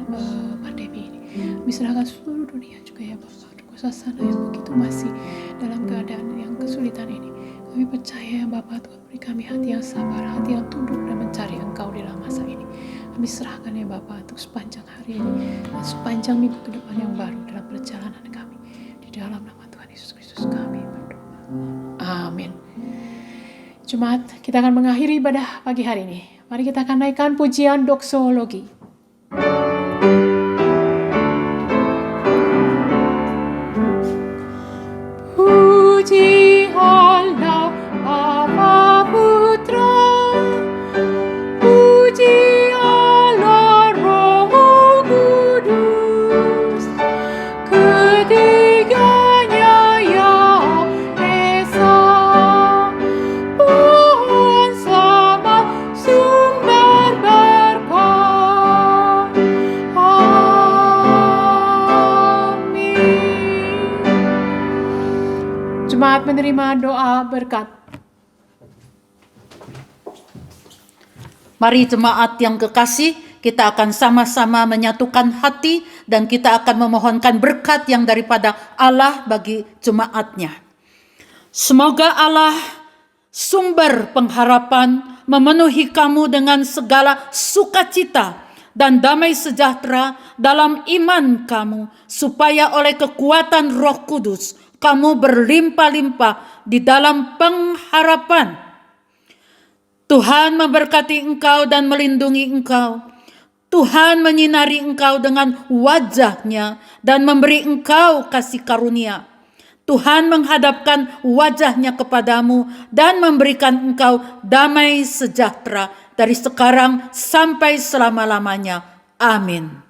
pandemi ini. Kami serahkan seluruh dunia juga ya Bapak untuk suasana yang begitu masih dalam keadaan yang kesulitan ini. Kami percaya Bapak Tuhan beri kami hati yang sabar, hati yang tunduk dan mencari Engkau di dalam masa ini. Kami serahkan ya Bapak untuk sepanjang hari ini dan sepanjang minggu ke depan yang baru dalam perjalanan kami. Di dalam nama Tuhan Yesus Kristus kami berdoa. Amin. Jemaat, kita akan mengakhiri ibadah pagi hari ini. Mari kita akan naikkan pujian doksologi. Puji Allah, Bapa Putra, puji Allah Roh Kudus, ketiganya ya Esa, pohon sama sumber berkat. Amin. Jemaat menerima doa berkat. Mari jemaat yang kekasih, kita akan sama-sama menyatukan hati dan kita akan memohonkan berkat yang daripada Allah bagi jemaatnya. Semoga Allah sumber pengharapan memenuhi kamu dengan segala sukacita dan damai sejahtera dalam iman kamu, supaya oleh kekuatan Roh Kudus kamu berlimpah-limpah di dalam pengharapan. Tuhan memberkati engkau dan melindungi engkau. Tuhan menyinari engkau dengan wajah-Nya dan memberi engkau kasih karunia. Tuhan menghadapkan wajah-Nya kepadamu dan memberikan engkau damai sejahtera dari sekarang sampai selama-lamanya. Amin.